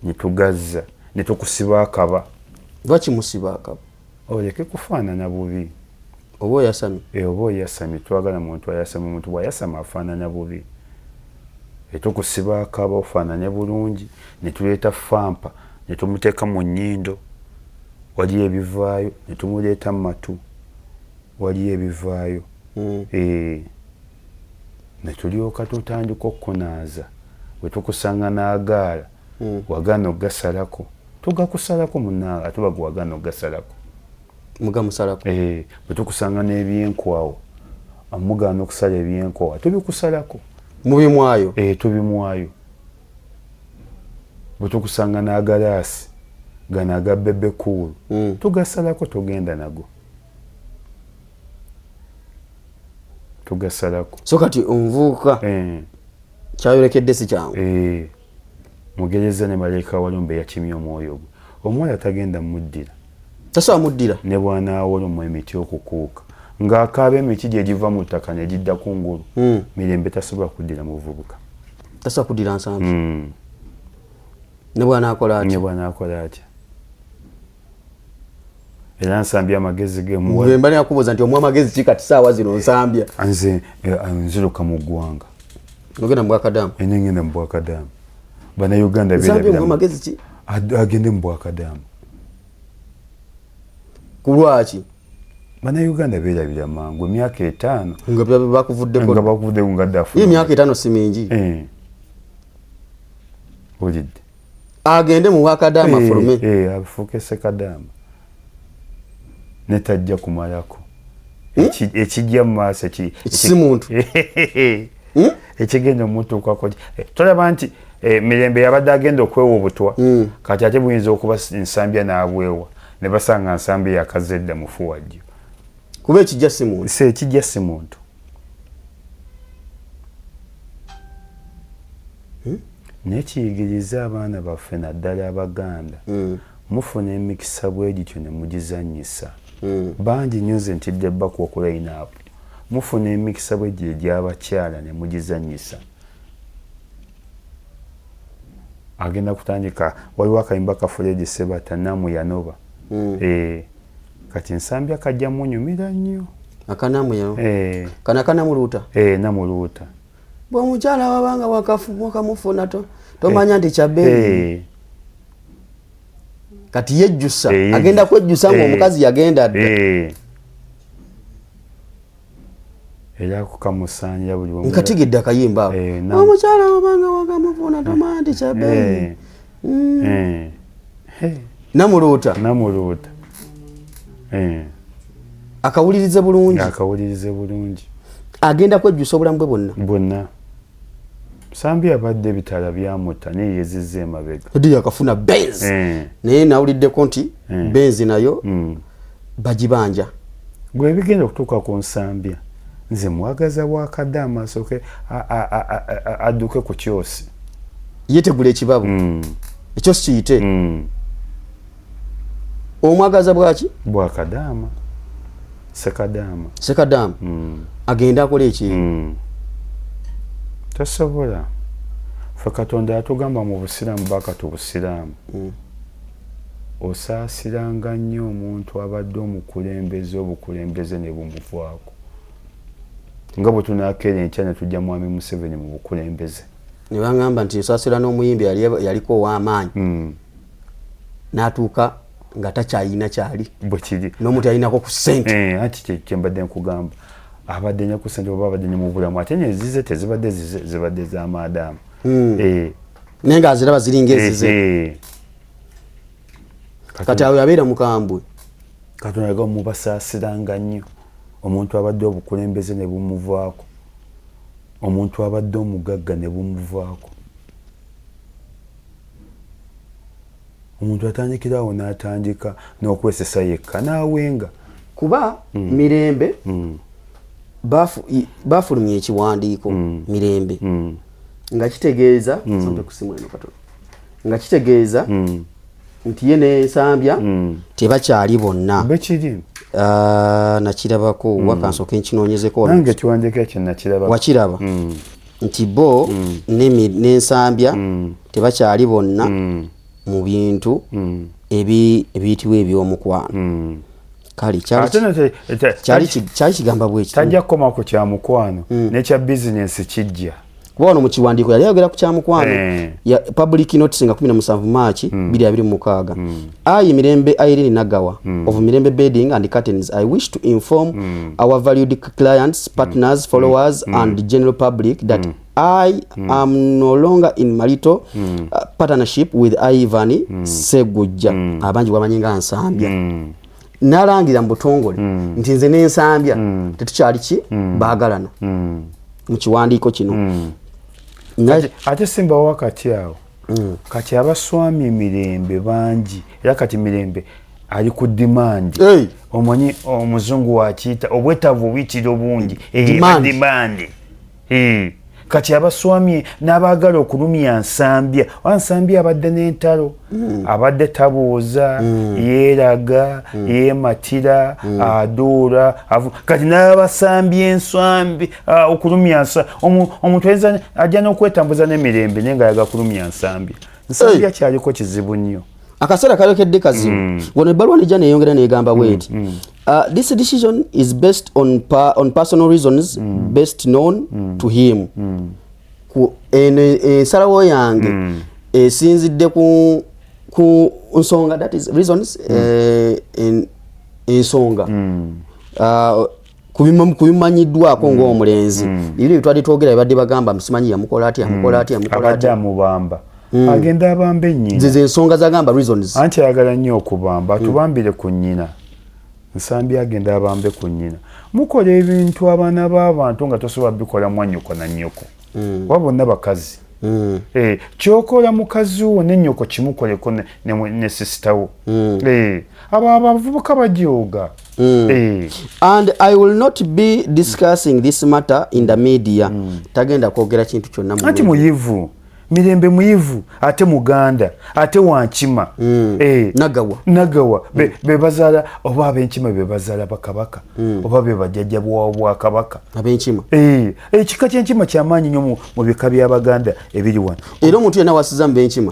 Speaker 1: netugazza netukusiba akaba
Speaker 2: bakimusiba akaba
Speaker 1: oleke kufaanana bubi
Speaker 2: oba oyasamye
Speaker 1: oba oyasamye twagala muntu ayasamye omuntu bw'ayasama afaanana bubi etukusiba akaba ofaanane bulungi netuleeta fampa netumuteeka mu nnyindo waliyo ebivaayo netumuleeta mu matu waliyo ebivaayo netulyoka tutandika okukunaaza wetukusanga n'agaala wagaana ogasalako tugakusalako munaaga ate baga wagaana ogasalako
Speaker 2: mugamusalako
Speaker 1: bwetukusanga n'ebyenkwawo amugaana okusala ebyenkwawo tubikusalako
Speaker 2: mubimwayo
Speaker 1: tubimwayo bwetukusanga n'agalaasi gano aga bebe cool tugasalako tugenda nago tugasalako
Speaker 2: so kati omuvubuka kyayolekedde si kyangu
Speaker 1: mugereza ne malayika walumbe yakimye omwoyo gwe omuwala tagenda muddira
Speaker 2: tasobola muddira
Speaker 1: ne bw'anaawolomu emiti okukuuka ng'akaaba emiti gye giva mu ttaka ne gidda ku ngulu mirembe tasobola kuddira muvubuka
Speaker 2: tasa kudira Nsambya ne bwana akola ati
Speaker 1: era Nsambya amagezi ge
Speaker 2: muwe mbali akubuza nti omwa magezi kikati sawa zino Nsambya
Speaker 1: anze nziruka mu gwanga
Speaker 2: ngena mbwakadamu
Speaker 1: enengena mbwakadamu bana Uganda
Speaker 2: bila Nsambya omwa magezi ki
Speaker 1: agende mbwakadamu
Speaker 2: kulwaki
Speaker 1: bana Uganda bila mangu myaka 5
Speaker 2: nga bakuvudde
Speaker 1: nga dafu
Speaker 2: iyi myaka 5 si mingi
Speaker 1: olid
Speaker 2: agende mu wakadama forume
Speaker 1: afuke sekadama netajja kumalako ekijja mu maaso
Speaker 2: ekimuntu
Speaker 1: ekigenda omuntu kwako tolaba nti mirembe yabadde agenda okwewa obutwa kati ate buyinza okuba Nsambya n'abwewa ne basanga Nsambya yakazedda mufu wajjo
Speaker 2: kuba ekijja si muntu
Speaker 1: ekijja si muntu nekiyigiriza abaana baffe naddala Abaganda mufuna emikisa bwegityo ne mugizanyisa bangi nyuze ntidde baku okulayina apo mufuna emikisa bwegyo egy'abakyala ne mugizanyisa agenda kutandika waliwo akayimba ka Fred Sebata namu yanoba kati Nsambya kajja munyumira nnyo
Speaker 2: akanamu yano kana muluuta
Speaker 1: namuluuta
Speaker 2: bw'omukyala wabanga wakamufuna tomanya nti kyabbeeyi kati yejjusa agenda kwejjusa ng'omukazi yagenda dda
Speaker 1: era kukamusaanira buli wamu
Speaker 2: nkatigidde akayimba omukyala wabanga wakamufuna tomanya nti kyabbeeyi namuluuta akawulirize bulungi agenda kwejjusa obulamu bwe
Speaker 1: bwonna Nsambya abadde bitala byamutta naye yezizza emabega
Speaker 2: edi yakafuna Benz naye nawuliddeko nti Benz nayo bagibanja
Speaker 1: gwe bigenda okutuuka ku Nsambya nze mwagaza bwakadde amaaso ke adduke ku kyosi
Speaker 2: yetegula ekibabo ekyosi kiyite omwagaza bwaki
Speaker 1: bwakadaama
Speaker 2: sekadaama agenda akola eki
Speaker 1: tasobola fe Katonda yatugamba mu busiraamu bakati obusiraamu osaasiranga nnyo omuntu abadde obukulembeze ne bumuvaako nga bwe tunakeera enkya ne tujja Mwami Museveni mu bukulembeze
Speaker 2: ne bangamba nti osaasira n'omuyimbi yaliko ow'amaanyi n'atuuka nga takyayina kyali
Speaker 1: bwe kiri
Speaker 2: n'omuntu yalinako ku ssente
Speaker 1: anti kyembadde nkugamba abadde nnyo ku ssente oba abadde nnyo mu bulamu ate nezize tezibadde zibadde z'amaadaamu
Speaker 2: naye ng'aziraba ziringa ezize kati awo yabeera mukambwe
Speaker 1: Katonda yagamba mubasaasiranga nnyo omuntu abadde obukulembeze ne bumuvaako omuntu abadde omugagga ne bumuvaako omuntu atandikirawo n'atandika n'okwesesa yekka n'awenga
Speaker 2: kuba mirembe bafulumya ekiwandiiko mirembe nga kitegeeza nga kitegeeza nti ye ne Nsambya tebakyali bonna
Speaker 1: bekiri
Speaker 2: nakirabako wakansoka enkinoonyezeko
Speaker 1: nange kiwandiiko ekyo nakiraba
Speaker 2: wakiraba nti bo ne Nsambya tebakyali bonna mu bintu ebiyitibwa ebyomukwano kale kyali kigamba bwe kiti
Speaker 1: tajja kukoma ku kyamukwano n'ekya bizinensi kijja
Speaker 2: kuba wano mu kiwandiiko yali ayogera ku kyamukwano ya public notice nga 17 March 2026 I Mirembe Irene Nagawa of Mirembe Bedding and Curtains I wish to inform our valued clients, partners, followers and general public that I am no longer in marital partnership with Ivan Segujja abanji bamanyi nga Nsambya nalangira mu butongole nti nze ne Nsambya tetukyali ki baagalana mu kiwandiiko kino
Speaker 1: ate simba wakati awo kati abaswami Mirembe bangi era kati Mirembe ali ku demand omanyi omuzungu wakiyita obwetaavu buyitira obungi demand kati abaswamye n'abaagala okulumya Nsambya Nsambya abadde n'entalo abadde tabuuza yeeraga yeematira aduula kati n'abasambye enswambi okulumya omuntu ajja n'okwetambuza n'emirembe naye nga yaga kulumya Nsambya kyaliko kizibu nnyo
Speaker 2: akaseera kalekedde kazibu wano ebbaluwa nejja neeyongera neegamba bweti this decision is based on personal reasons best known to him ensalawo yange esinzidde ku nsonga that is reasons ensonga kubimanyiddwako ng'omulenzi ebyo bitwadde twogera bibadde bagamba simanyi yamukola atya
Speaker 1: abadde amubamba agenda abambe nnyina
Speaker 2: zize ensonga zagamba reasons
Speaker 1: anti ayagala nnyo okubamba atubambire ku nnyina Nsambya agenda abambe ku nnyina mukola ebintu abaana b'abantu nga tosobola bikola mwannyoko na nnyoko kuba bonna bakazi kyokola mukazi wo ne nnyoko kimukoleko ne sisitawo abo abavubuka bajooga
Speaker 2: and I will not be discussing this matter in the media tagenda kwogera kintu kyonna
Speaker 1: anti muyivu mirembe muyivu ate muganda ate wankima nagawa bebazaala oba ab'enkima bebazaala bakabaka oba bebajjajja bwa kabaka
Speaker 2: ab'enkima
Speaker 1: ekika ky'enkima kyamaanyi nnyo mu bika by'Abaganda ebiri wano
Speaker 2: era omuntu yenna wasiza mu b'enkima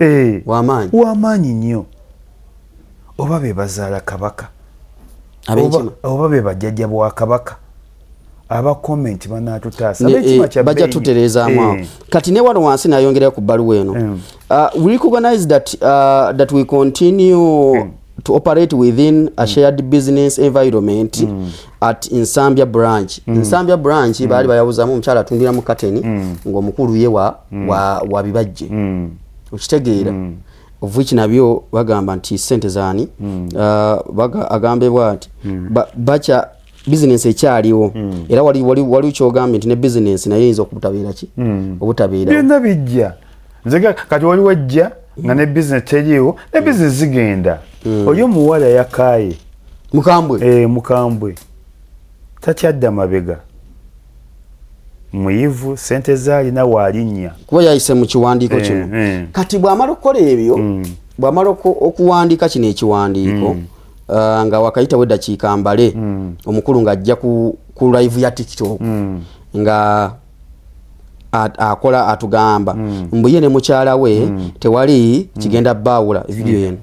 Speaker 1: wamaanyi nnyo oba bebazaala kabaka oba bebajjajja bwa kabaka aba comment banatutaasa
Speaker 2: bajja tutereezaamu kati ne wano wansi nayongerayo ku bbaluwa eno we recognize that we continue to operate within a shared business environment at Nsambya branch Nsambya branch baali bayabuzamu omukyala atundiramu kateni ng'omukulu ye wa bibajje okitegeera of which nabyo bagamba nti ssente zaani agambe bwati bacha business ekyaliwo era wali kyogambye nti ne business naye eyinza okubutabeera ki obutabeera
Speaker 1: byonna bijja nzega kati waliwo ejja nga ne business teriiwo ne business zigenda oli omuwala yakaaye mukambwe takyadda mabega muyivu sente zaalina waalinnya
Speaker 2: kuba yayise mu kiwandiiko kino kati bw'amala okukola ebyo bw'amala okuwandiika kino ekiwandiiko nga wakayitawo eddakiika mbale omukulu ng'ajja ku live ya TikTok nga akola atugamba mbuye ne mukyala we tewali kigenda baawula video yeno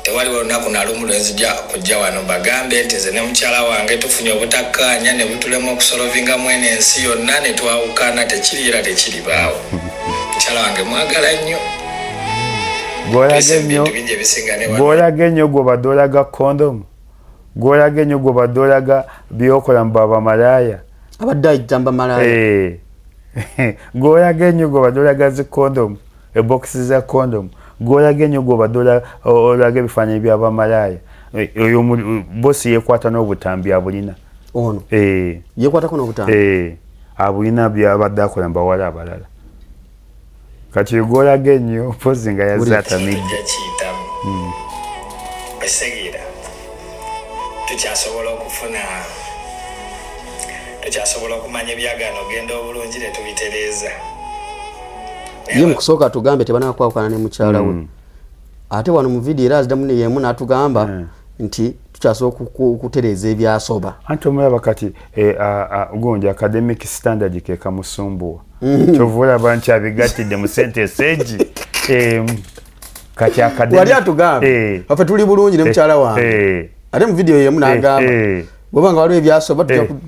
Speaker 3: tewaliwo olunaku nalumu lwenzija kujja wano bagambe nti nze ne mukyala wange tufunye obutakkaanya ne butulemu okusolovinga mwene ensi yonna ne twawukana tekiri era tekiribaawo mukyala wange mwagala nnyo
Speaker 1: gwolaga ennyo gwobadolaga kondomu gwolaga ennyo gwobadolaga byokola mu babamalaaya
Speaker 2: abadde ayitamba malaaya
Speaker 1: gwolaga ennyo gwobadolaga zi kondomu ebokisi za kondomu gwolaga ennyo gwobadolaga ebifaananyi by'abamalaaya oyo bosi yeekwata n'obutambi abulina
Speaker 2: ono yeekwatako n'obutambi
Speaker 1: abulina byabadde akola mu bawala abalala kati gwolaga ennyo mpozi nga yazaatamidde
Speaker 3: esegira tukyasobola okumanya ebyagaano ogenda obulungi ne tubitereeza
Speaker 2: ye mukusooka tugambe tebanakwawukana ne mukyala we ate wano mu vidiyo era aziddamu neyemu n'atugamba nti tukyasobola okutereeza ebyasoba
Speaker 1: anti omulaba kati gundi academic standard kekamusumbuwa kyova olaba nti abigattidde mu sentence egi kati
Speaker 2: wali atugambe afe tuli bulungi ne mukyala wange ate mu vidiyo yemu n'agamba bweba nga waliwo ebyasoba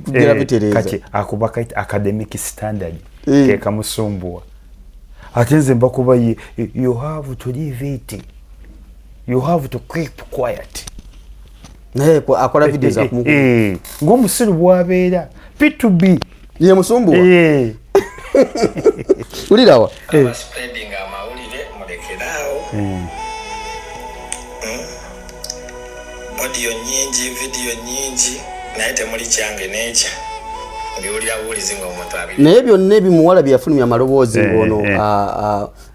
Speaker 2: tugera bitereeza
Speaker 1: kati akuba kaita academic standard kekamusumbuwa ate nze mbakuba you have to leave it you have to keep quiet
Speaker 2: naye akola vidiyo zakumukulu
Speaker 1: ng'omusiru bwabeera P2B
Speaker 2: ye musumbuwa ulirawa
Speaker 3: spreading amawulire mulekeraawo audio nyingi video nyingi naye temuli kyange nekya mbiwulira buwulizi ng'omuntu abiri
Speaker 2: naye byonna ebimuwala byeyafulumya amaloboozi ng'ono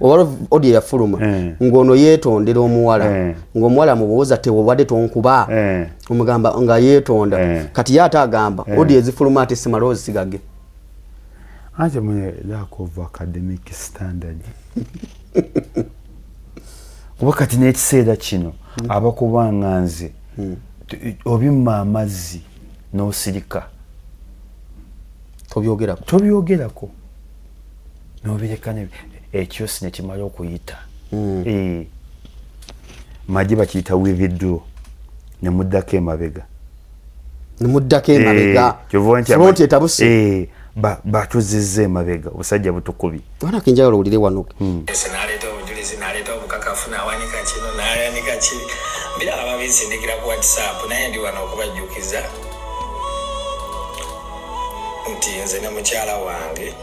Speaker 2: owala audio yafuluma ng'ono yeetondera omuwala ng'omuwala amubuuza tewobadde tonkuba omugamba nga yeetonda kati ye ate agamba audio ezifuluma ate si maloboozi sigage
Speaker 1: anje mwe lack of academic standard wakati n'ekiseera kino abakubanganze obimma amazzi n'osirika tobyogerako nobirekane ekyosi ne kimala okuyita magi bakiyita withdraw ne muddako emabega
Speaker 2: front etabuse
Speaker 1: batuzizza emabega obusajja butukubi
Speaker 2: wana kinjagala owulire wano
Speaker 3: naleeta obujulizi naleeta obukakafu nawanika kino nayanika kiri mbira ababisindikira ku WhatsApp naye ndi wano okubajjukiza nti nze ne mukyala wange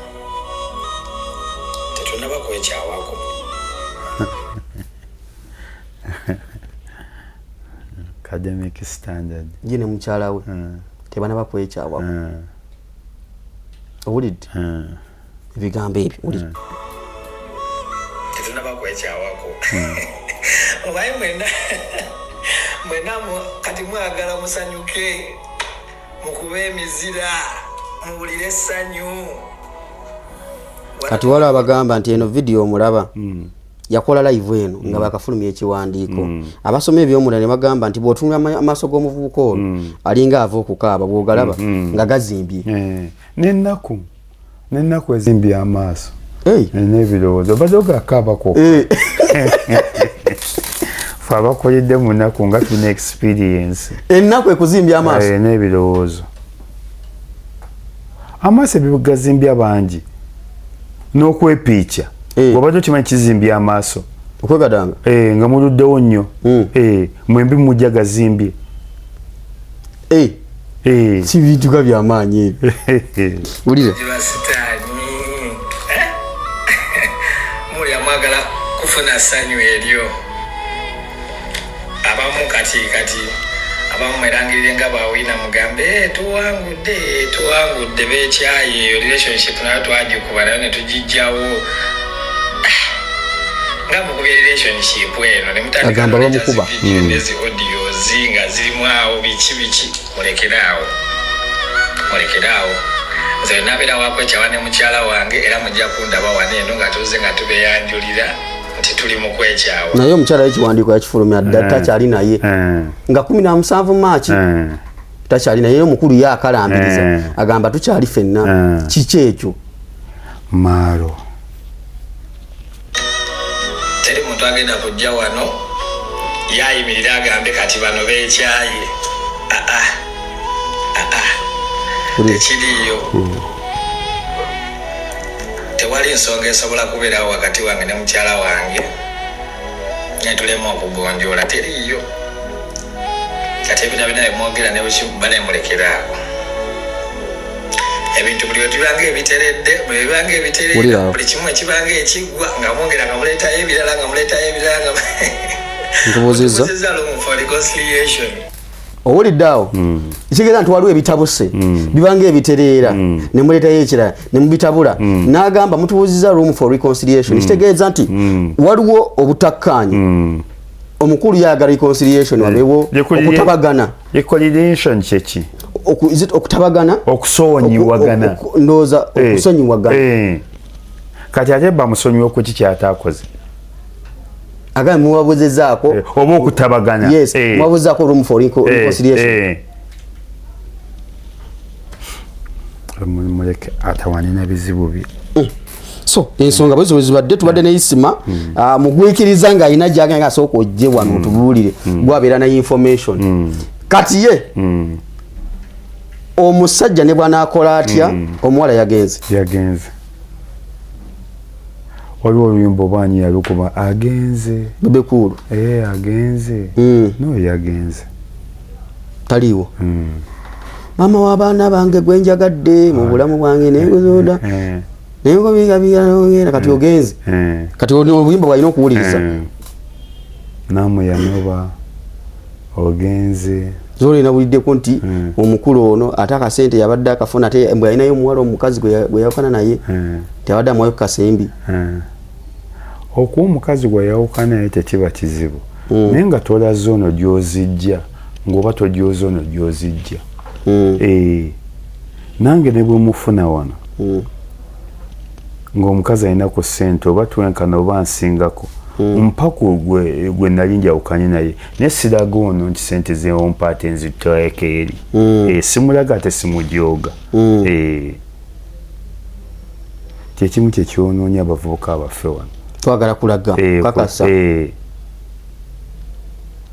Speaker 3: tetunaba kwekyawako
Speaker 1: academic standard
Speaker 2: ye ne mukyala we tebanaba kwekyawako owulidde ebigambo ebyo owulidde
Speaker 3: tetunaba kwekyawako obaye mwena kati mwagala musanyuke mukuba emizira mubulire essanyu
Speaker 2: kati waliwo abagamba nti eno vidiyo omulaba yakola live eno nga bakafulumya ekiwandiiko abasoma ebyomulala ne bagamba nti bw'otunula amaaso g'omuvubuka ono alinga ava okukaaba bw'ogalaba nga gazimbye
Speaker 1: n'ennaku ezimbye amaaso n'ebirowoozo badde ogakaabako fe abakoledde mu nnaku nga tulina experience
Speaker 2: ennaku ekuzimbya amaaso
Speaker 1: n'ebirowoozo amaaso ebigazimbya bangi n'okwepiikya wabadde okimanyi kizimbya amaaso
Speaker 2: okwegadanga
Speaker 1: nga muluddewo nnyo mwembi mujja gazimbye
Speaker 2: si bintu ga byamaanyi ebyo wulire
Speaker 3: mulya mwagala kufuna ssanyu eryo abamu kati abamu mwerangirire nga bawina mugambe tuwangudde bekyayi eyo relationship nayo twagikuba nayo netugijjawo nga mukuba relationship eno
Speaker 2: agamba bamukuba
Speaker 3: nezi audios nga zirimu awo biki mulekeraawo nze nabeera wakwekyawa ne mukyala wange era mujja kundaba wano eno nga tuze nga tubeyanjulira nti tuli mu kwekyawa
Speaker 2: naye omukyala w'ekiwandiiko yakifulumya dda takyali naye nga 17 Maachi takyali naye omukulu ye akalambiriza agamba tukyali ffenna kiki ekyo
Speaker 1: maalo
Speaker 3: teri muntu agenda kujja wano yayimirira agambe kati bano beekyaye tekiriyo tewali nsonga esobola kubeerawo wakati wange ne mukyala wange netulema okugonjoola teriyo kati ebina bina bimwogera ne banemulekeraawo ebintu buli wetubanga ebiteredde buli kimu ekibanga ekiggwa nga mwongera nga muleetayo ebirala ntubuuziza lumu for reconciliation
Speaker 2: owulidde awo kitegeeza nti waliwo ebitabuse bibanga ebitereera ne muleetayo ekirala ne mubitabula n'agamba mutubuuziza room for reconciliation kitegeeza nti waliwo obutakkaanya omukulu yagala reconciliation wabeewo okutabagana
Speaker 1: reconciliation kyeki
Speaker 2: okutabagana
Speaker 1: okusonyiwagana
Speaker 2: ndowooza okusonyiwagana
Speaker 1: kati ate bamusonyiwa ku kiki ataakoze
Speaker 2: agambe muwabuzezaako
Speaker 1: oba okutabagana
Speaker 2: muwabuzezaako room for reconciliation
Speaker 1: muleke atawanina bizibu bye
Speaker 2: so ensonga bwe zibadde tubadde ne Isima mugwikiriza nga alina gyagenda asooka ojje wano otubuulire gwabeera na information kati ye omusajja ne bwanaakola atya omuwala yagenze
Speaker 1: waliwo oluyimba obwani yalukuba agenze
Speaker 2: bebekulu
Speaker 1: agenze no yagenze
Speaker 2: taliiwo mama w'abaana bange gwenjagadde mu bulamu bwange nengozoda nengobigabiga kati ogenze kati oluyimba bwalina okuwuliriza
Speaker 1: namwe yanoba ogenze
Speaker 2: zoli nawuliddeko nti omukulu ono ate akasente yabadde akafuna ate mbwe alinayo omuwala omukazi gwe yawukana naye teyabadde amuwayo ku kasembi
Speaker 1: okuwa omukazi gwe yawukana naye tekiba kizibu naye nga tolaze ono gy'ozijja ng'oba togyoza ono gy'ozijja nange ne bwe mufuna wano ng'omukazi alina ku ssente oba twenkana oba nsingako mpaku gwe nali njawukanye naye naye siraga ono nti ssente zewompa ate nzitwayeko eri simulaga ate simujooga kyekimu kyekyonoonye abavubuka abaffe wano
Speaker 2: twagala kulaga kakasa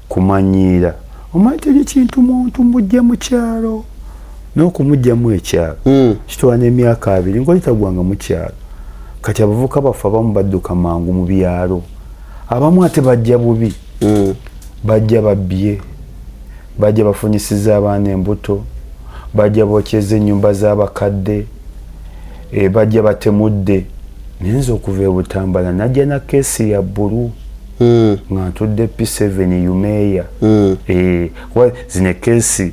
Speaker 1: kumanyiira omanyi teri kintu muntu mujja mu kyalo n'okumugjamu ekyalo kitwala n'emyaka 2 ngoli tagwanga mu kyalo kati abavubuka baffe abamu badduka mangu mu byalo abamu ate bajja bubi bajja babbye bajja bafunyisiza abaana embuto bajja bokyeza ennyumba z'abakadde bajja batemudde nyenza okuva ebutambala najja na keesi ya bbulu nga ntudde P7 yumeeya zine keesi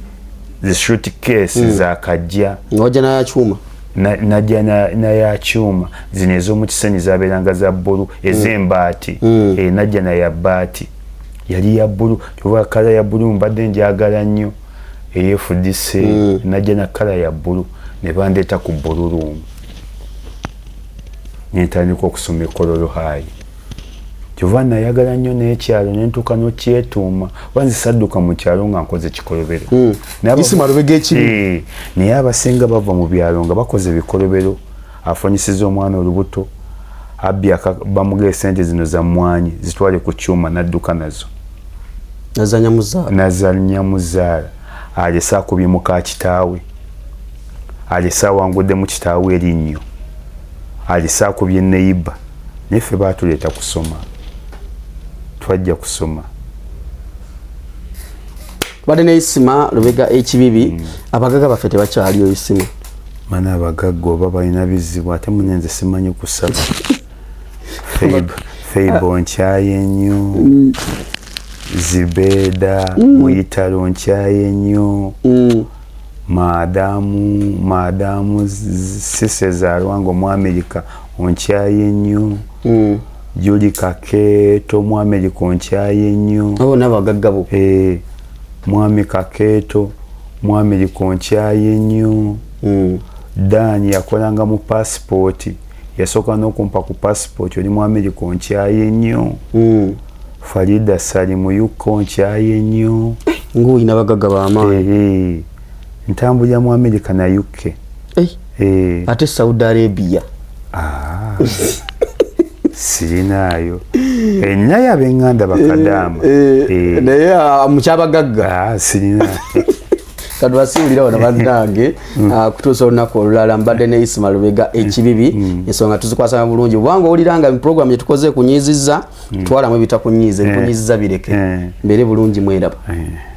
Speaker 1: zishuti keesi zakajja
Speaker 2: wajja nayakyuma
Speaker 1: najja nayakyuma zino ez'omu kisenyi zabeeranga za bbulu ez'embaati najja naya bbaati yali ya bbulu oba kala ya bbulu mbadde njagala nnyo eyefudise najja na kala ya bbulu ne bandeeta ku bbuluruumu nentandika okusoma ekololo haayi kyova nayagala nnyo n'ekyalo nentuuka n'okyetuuma wanzisadduka mu kyalo nga nkoze kikolobero naye abasinga bava mu byalo nga bakoze bikolobero afonyisiza omwana olubuto bamugee sente zino za mmwanyi zitwale ku kyuma nadduka nazo nazanya muzaala alese akubye muka kitaawe alese awangudde mu kitaawe erinnyo alese akubye neiba neffe baatuleeta kusoma twajja kusoma
Speaker 2: badde neisima Lubega ekibibi abagaga baffe tebakyaliyo isima
Speaker 1: mana abagaga oba balina bizibu ate munenze simanyi kusaba Feibo nkyaye nnyo Zibeda Muyitalo nkyaye nnyo Madamu Sise zaalwanga mu Amerika onkyaye nnyo Juli Kaketo mu Amerika onkyaye nnyo
Speaker 2: abo n'abagagga bo
Speaker 1: Mwami Kaketo mu Amerika onkyaye nnyo Dani yakolanga mu passport yasooka n'okumpa ku passport oli mu Amerika onkyaye nnyo Farida Sali mu Yuko onkyaye nnyo
Speaker 2: ng'olina abagagga b'amaanyi
Speaker 1: ntambulira mu Amerika na UK
Speaker 2: ate Saudi Arabia
Speaker 1: sirinaayo naye ab'eŋŋanda bakadaama
Speaker 2: naye mukyabagagga
Speaker 1: sirinaayo
Speaker 2: kati basimbira wano bannange kutuusa olunaku olulala mbadde ne Isima Lubega ekibibi ensonga tuzikwasanga bulungi obanga owuliranga program yetukoze kunyiizizza twalamu ebitakunyiiza ebikunyizizza bireke mbeere bulungi mweraba